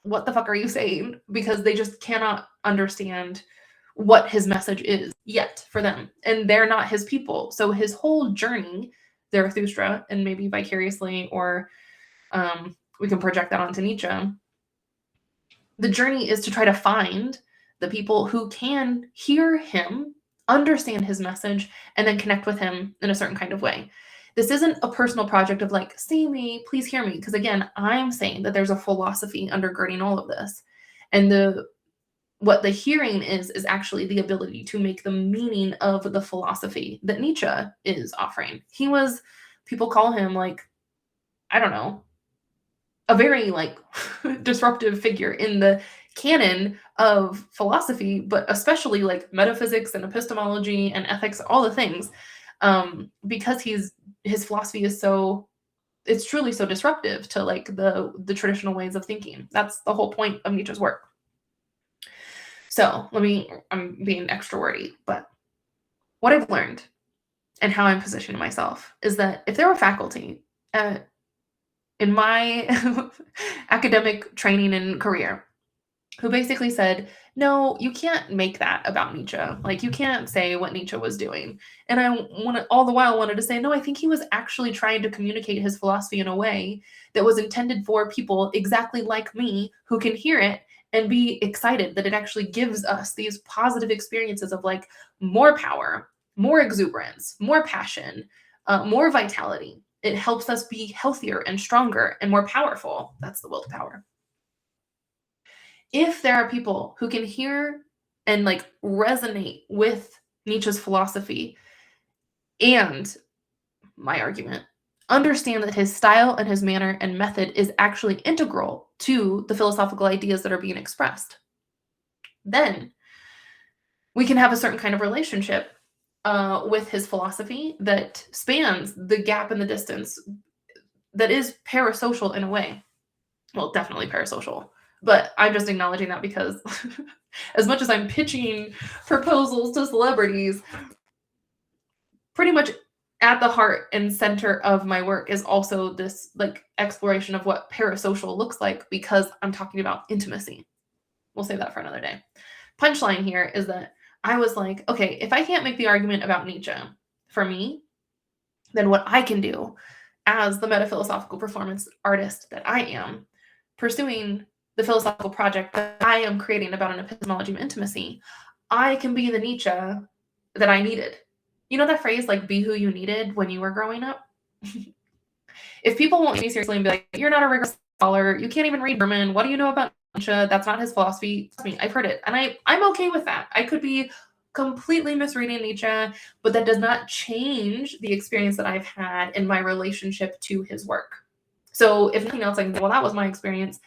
S1: what the fuck are you saying? Because they just cannot understand what his message is yet for them. And they're not his people. So his whole journey, Zarathustra, and maybe vicariously, or we can project that onto Nietzsche, the journey is to try to find the people who can hear him, understand his message, and then connect with him in a certain kind of way. This isn't a personal project of like, see me, please hear me. Because again, I'm saying that there's a philosophy undergirding all of this. And what the hearing is actually the ability to make the meaning of the philosophy that Nietzsche is offering. People call him like, I don't know, a very like disruptive figure in the canon of philosophy, but especially like metaphysics and epistemology and ethics, all the things, because his philosophy is it's truly so disruptive to like the traditional ways of thinking. That's the whole point of Nietzsche's work. So I'm being extra wordy, but what I've learned and how I'm positioning myself is that if there were faculty in my academic training and career who basically said, no, you can't make that about Nietzsche. Like, you can't say what Nietzsche was doing. And I all the while wanted to say, no, I think he was actually trying to communicate his philosophy in a way that was intended for people exactly like me who can hear it and be excited that it actually gives us these positive experiences of like more power, more exuberance, more passion, more vitality. It helps us be healthier and stronger and more powerful. That's the will to power. If there are people who can hear and like resonate with Nietzsche's philosophy and my argument, understand that his style and his manner and method is actually integral to the philosophical ideas that are being expressed, then we can have a certain kind of relationship with his philosophy that spans the gap and the distance that is parasocial in a way. Well, definitely parasocial. But I'm just acknowledging that because as much as I'm pitching proposals to celebrities, pretty much at the heart and center of my work is also this like exploration of what parasocial looks like, because I'm talking about intimacy. We'll save that for another day. punchline here is that I was like, okay, if I can't make the argument about Nietzsche for me, then what I can do as the metaphilosophical performance artist that I am, pursuing the philosophical project that I am creating about an epistemology of intimacy, I can be the Nietzsche that I needed. You know that phrase, like, be who you needed when you were growing up? If people won't take me seriously and be like, you're not a rigorous scholar, you can't even read Berman, what do you know about Nietzsche? That's not his philosophy. Trust me, I've heard it. And I'm okay with that. I could be completely misreading Nietzsche, but that does not change the experience that I've had in my relationship to his work. So if nothing else, I can say, well, that was my experience.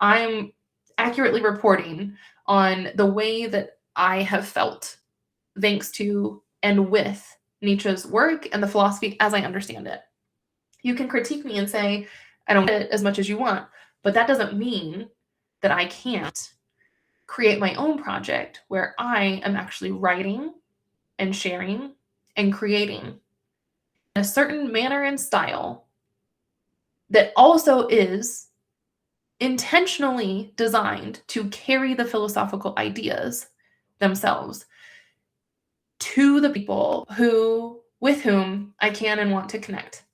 S1: I'm accurately reporting on the way that I have felt thanks to and with Nietzsche's work and the philosophy as I understand it. You can critique me and say, I don't get it as much as you want, but that doesn't mean that I can't create my own project where I am actually writing and sharing and creating in a certain manner and style that also is intentionally designed to carry the philosophical ideas themselves to the people with whom I can and want to connect.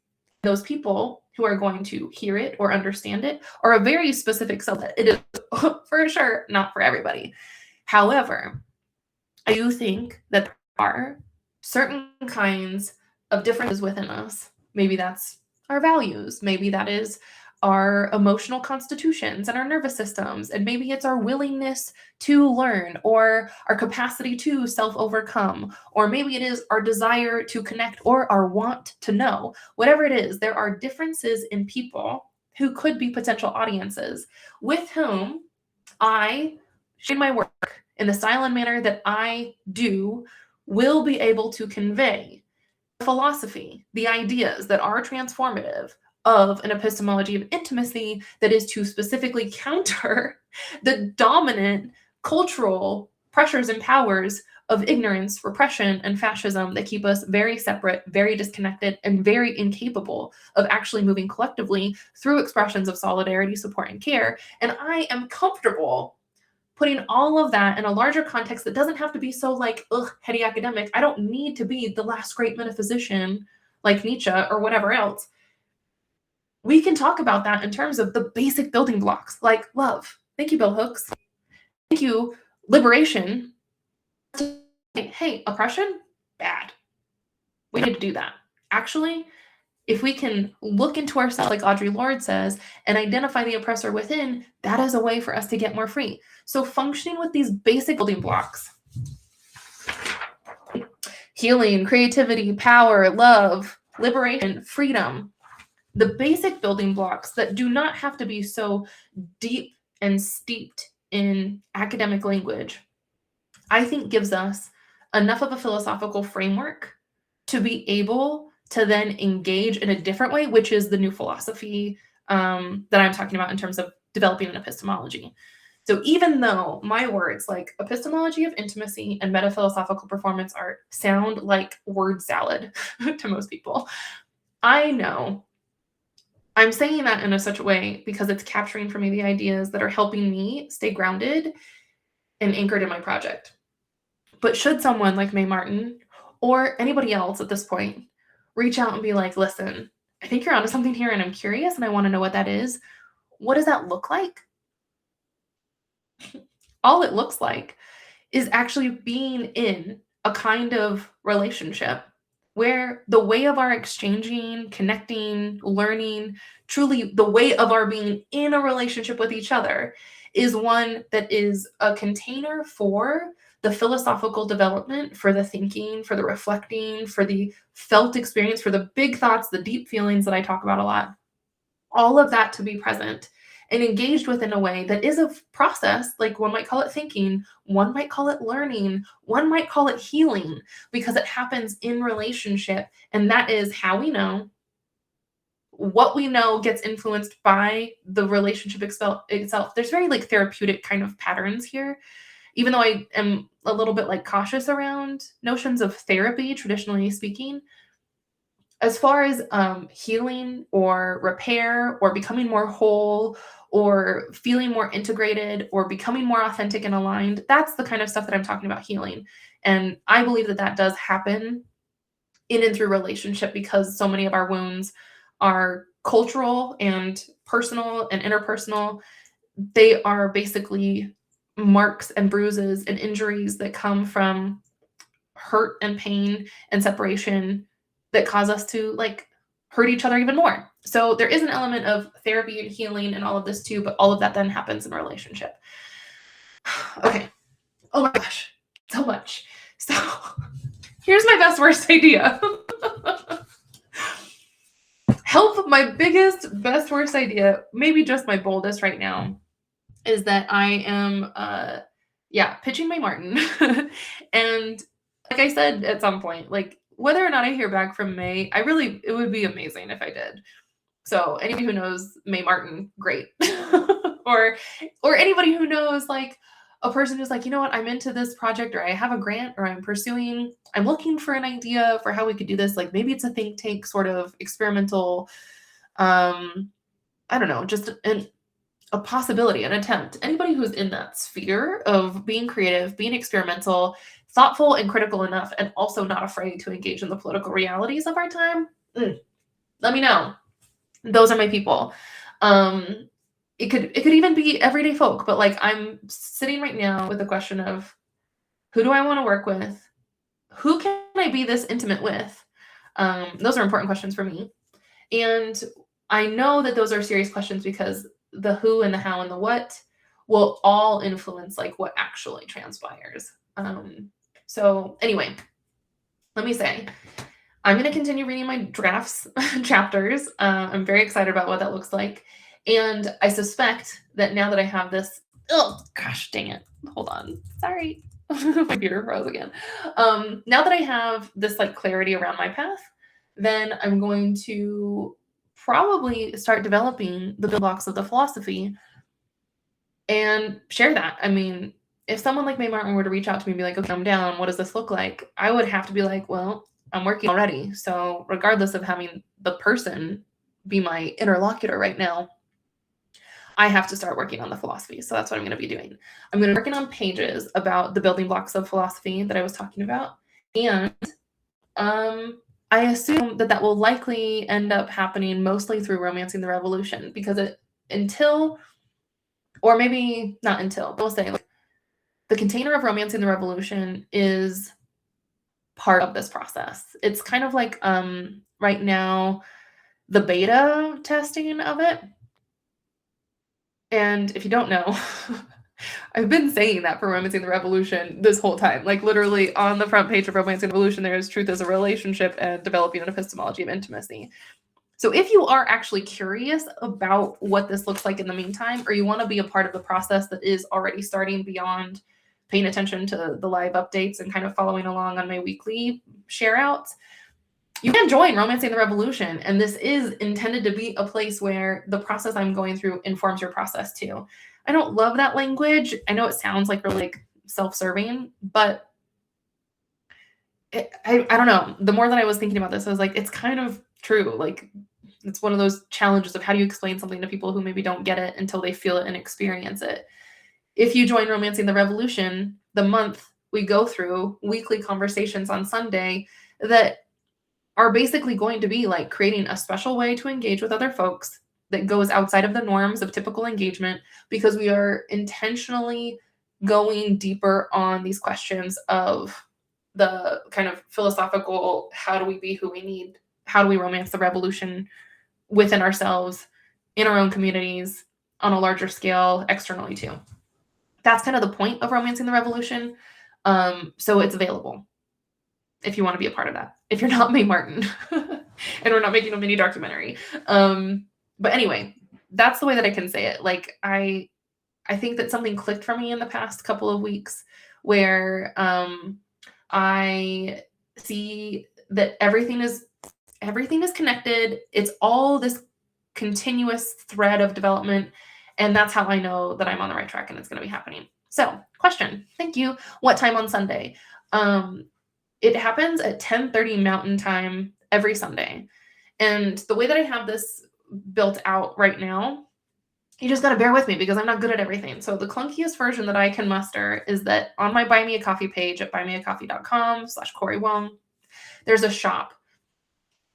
S1: Those people who are going to hear it or understand it are a very specific subset. It is for sure not for everybody. However, I do think that there are certain kinds of differences within us. Maybe that's our values. Maybe that is our emotional constitutions and our nervous systems. And maybe it's our willingness to learn or our capacity to self-overcome. Or maybe it is our desire to connect or our want to know. Whatever it is, there are differences in people who could be potential audiences with whom I, sharing my work in the style and manner that I do, will be able to convey the philosophy, the ideas that are transformative of an epistemology of intimacy that is to specifically counter the dominant cultural pressures and powers of ignorance, repression, and fascism that keep us very separate, very disconnected, and very incapable of actually moving collectively through expressions of solidarity, support, and care. And I am comfortable putting all of that in a larger context that doesn't have to be so like, heady academic. I don't need to be the last great metaphysician like Nietzsche or whatever else. We can talk about that in terms of the basic building blocks, like love. Thank you, Bill Hooks. Thank you, liberation. Hey, oppression? Bad. We need to do that. Actually, if we can look into ourselves, like Audre Lorde says, and identify the oppressor within, that is a way for us to get more free. So functioning with these basic building blocks, healing, creativity, power, love, liberation, freedom, the basic building blocks that do not have to be so deep and steeped in academic language, I think gives us enough of a philosophical framework to be able to then engage in a different way, which is the new philosophy that I'm talking about in terms of developing an epistemology. So even though my words like epistemology of intimacy and metaphilosophical performance art sound like word salad to most people, I know I'm saying that in such a way because it's capturing for me the ideas that are helping me stay grounded and anchored in my project. But should someone like Mae Martin or anybody else at this point reach out and be like, listen, I think you're onto something here and I'm curious and I want to know what that is. What does that look like? All it looks like is actually being in a kind of relationship where the way of our exchanging, connecting, learning, truly the way of our being in a relationship with each other is one that is a container for the philosophical development, for the thinking, for the reflecting, for the felt experience, for the big thoughts, the deep feelings that I talk about a lot. All of that to be present and engaged with in a way that is a process, like one might call it thinking, one might call it learning, one might call it healing, because it happens in relationship. And that is how we know. What we know gets influenced by the relationship itself. There's very like therapeutic kind of patterns here, even though I am a little bit like cautious around notions of therapy, traditionally speaking. As far as healing or repair or becoming more whole or feeling more integrated or becoming more authentic and aligned. That's the kind of stuff that I'm talking about healing. And I believe that that does happen in and through relationship because so many of our wounds are cultural and personal and interpersonal. They are basically marks and bruises and injuries that come from hurt and pain and separation that cause us to like hurt each other even more. So there is an element of therapy and healing and all of this too, but all of that then happens in a relationship. Okay. Oh my gosh, so much. So here's my best worst idea. Help, my biggest, best worst idea, maybe just my boldest right now, is that I am pitching May Martin. And like I said at some point, like whether or not I hear back from May, it would be amazing if I did. So anybody who knows May Martin, great. or anybody who knows like a person who's like, you know what, I'm into this project, or I have a grant, or I'm looking for an idea for how we could do this. Like maybe it's a think tank sort of experimental, I don't know, just a possibility, an attempt. Anybody who's in that sphere of being creative, being experimental, thoughtful and critical enough, and also not afraid to engage in the political realities of our time, let me know. Those are my people. It could even be everyday folk, but like I'm sitting right now with the question of who do I want to work with? Who can I be this intimate with? Those are important questions for me. And I know that those are serious questions because the who and the how and the what will all influence like what actually transpires. So anyway, let me say, I'm going to continue reading my drafts chapters. I'm very excited about what that looks like. And I suspect that now that I have this, oh gosh, dang it. Hold on. Sorry. My computer froze again. Now that I have this like clarity around my path, then I'm going to probably start developing the building blocks of the philosophy and share that. I mean, if someone like May Martin were to reach out to me and be like, okay, I'm down, what does this look like? I would have to be like, well, I'm working already. So regardless of having the person be my interlocutor right now, I have to start working on the philosophy. So that's what I'm going to be doing. I'm going to be working on pages about the building blocks of philosophy that I was talking about. And I assume that will likely end up happening mostly through Romancing the Revolution, because or maybe not until, we'll say like, the container of Romancing the Revolution is part of this process. It's kind of like right now the beta testing of it. And if you don't know, I've been saying that for Romancing the Revolution this whole time. Like literally on the front page of Romancing the Revolution, there is truth as a relationship and developing an epistemology of intimacy. So if you are actually curious about what this looks like in the meantime, or you want to be a part of the process that is already starting beyond paying attention to the live updates and kind of following along on my weekly share outs, you can join Romancing the Revolution. And this is intended to be a place where the process I'm going through informs your process too. I don't love that language. I know it sounds like really like self-serving, but I don't know. The more that I was thinking about this, I was like, it's kind of true. Like it's one of those challenges of how do you explain something to people who maybe don't get it until they feel it and experience it. If you join Romancing the Revolution, the month we go through weekly conversations on Sunday that are basically going to be like creating a special way to engage with other folks that goes outside of the norms of typical engagement, because we are intentionally going deeper on these questions of the kind of philosophical, how do we be who we need? How do we romance the revolution within ourselves, in our own communities, on a larger scale, externally too? That's kind of the point of Romancing the Revolution. So it's available if you want to be a part of that. If you're not May Martin and we're not making a mini documentary. But anyway, that's the way that I can say it. Like I think that something clicked for me in the past couple of weeks where I see that everything is connected. It's all this continuous thread of development. And that's how I know that I'm on the right track and it's going to be happening. So question, thank you. What time on Sunday? It happens at 10:30 Mountain Time every Sunday. And the way that I have this built out right now you just got to bear with me because I'm not good at everything. So the clunkiest version that I can muster is that on my Buy Me a Coffee page at buymeacoffee.com/Cori Wong, there's a shop.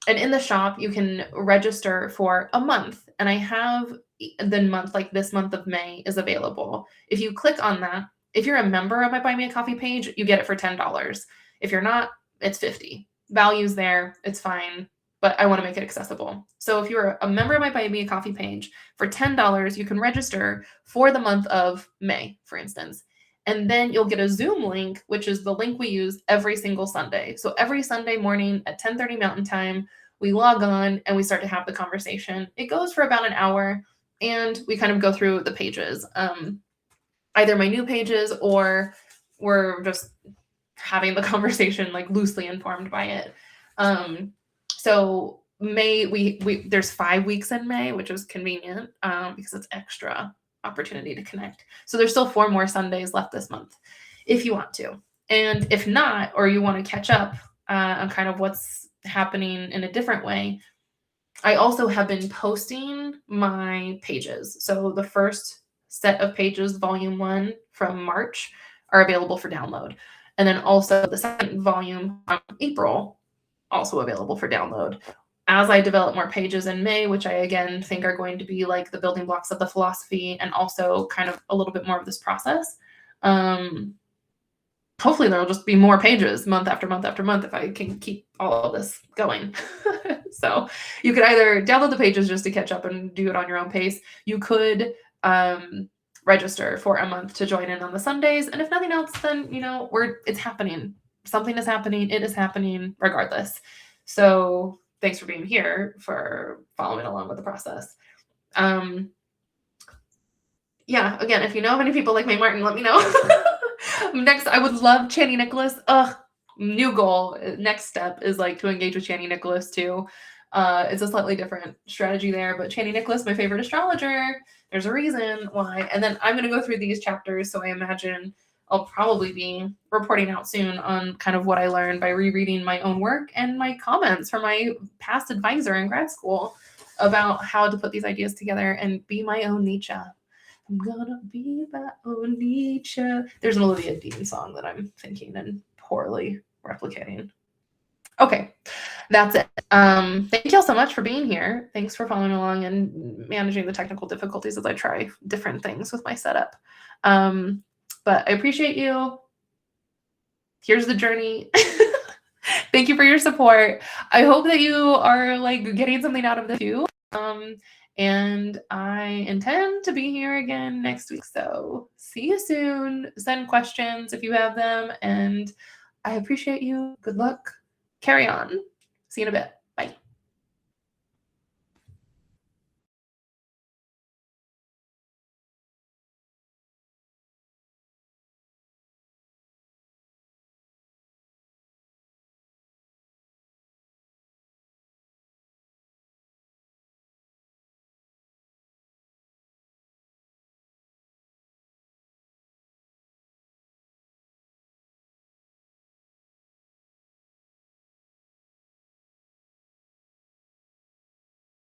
S1: And in the shop, you can register for a month. And I have the month, like this month of May is available. If you click on that, if you're a member of my Buy Me a Coffee page, you get it for $10. If you're not, it's $50. Value's there, it's fine, but I want to make it accessible. So if you're a member of my Buy Me a Coffee page, for $10, you can register for the month of May, for instance. And then you'll get a Zoom link, which is the link we use every single Sunday. So every Sunday morning at 10:30 Mountain Time, we log on and we start to have the conversation. It goes for about an hour, and we kind of go through the pages, either my new pages or we're just having the conversation like loosely informed by it. So May, we there's 5 weeks in May, which is convenient because it's extra opportunity to connect. So there's still 4 more Sundays left this month if you want to. And if not, or you want to catch up on kind of what's happening in a different way, I also have been posting my pages. So the first set of pages, volume 1 from March, are available for download. And then also the second volume from April, also available for download. As I develop more pages in May, which I again think are going to be like the building blocks of the philosophy and also kind of a little bit more of this process, hopefully there will just be more pages month after month after month if I can keep all of this going. So you could either download the pages just to catch up and do it on your own pace. You could register for a month to join in on the Sundays. And if nothing else, then, it's happening. Something is happening. It is happening regardless. So thanks for being here, for following along with the process. Yeah, again, if you know of any people like May Martin, let me know. Next, I would love Chani Nicholas. New goal. Next step is like to engage with Chani Nicholas too. It's a slightly different strategy there, but Chani Nicholas, my favorite astrologer. There's a reason why. And then I'm going to go through these chapters. So I imagine I'll probably be reporting out soon on kind of what I learned by rereading my own work and my comments from my past advisor in grad school about how to put these ideas together and be my own Nietzsche. I'm gonna be my own Nietzsche. There's an Olivia Dean song that I'm thinking and poorly replicating. Okay, that's it. Thank you all so much for being here. Thanks for following along and managing the technical difficulties as I try different things with my setup. But I appreciate you. Here's the journey. Thank you for your support. I hope that you are like getting something out of this too. And I intend to be here again next week. So see you soon. Send questions if you have them. And I appreciate you. Good luck. Carry on. See you in a bit. Bye.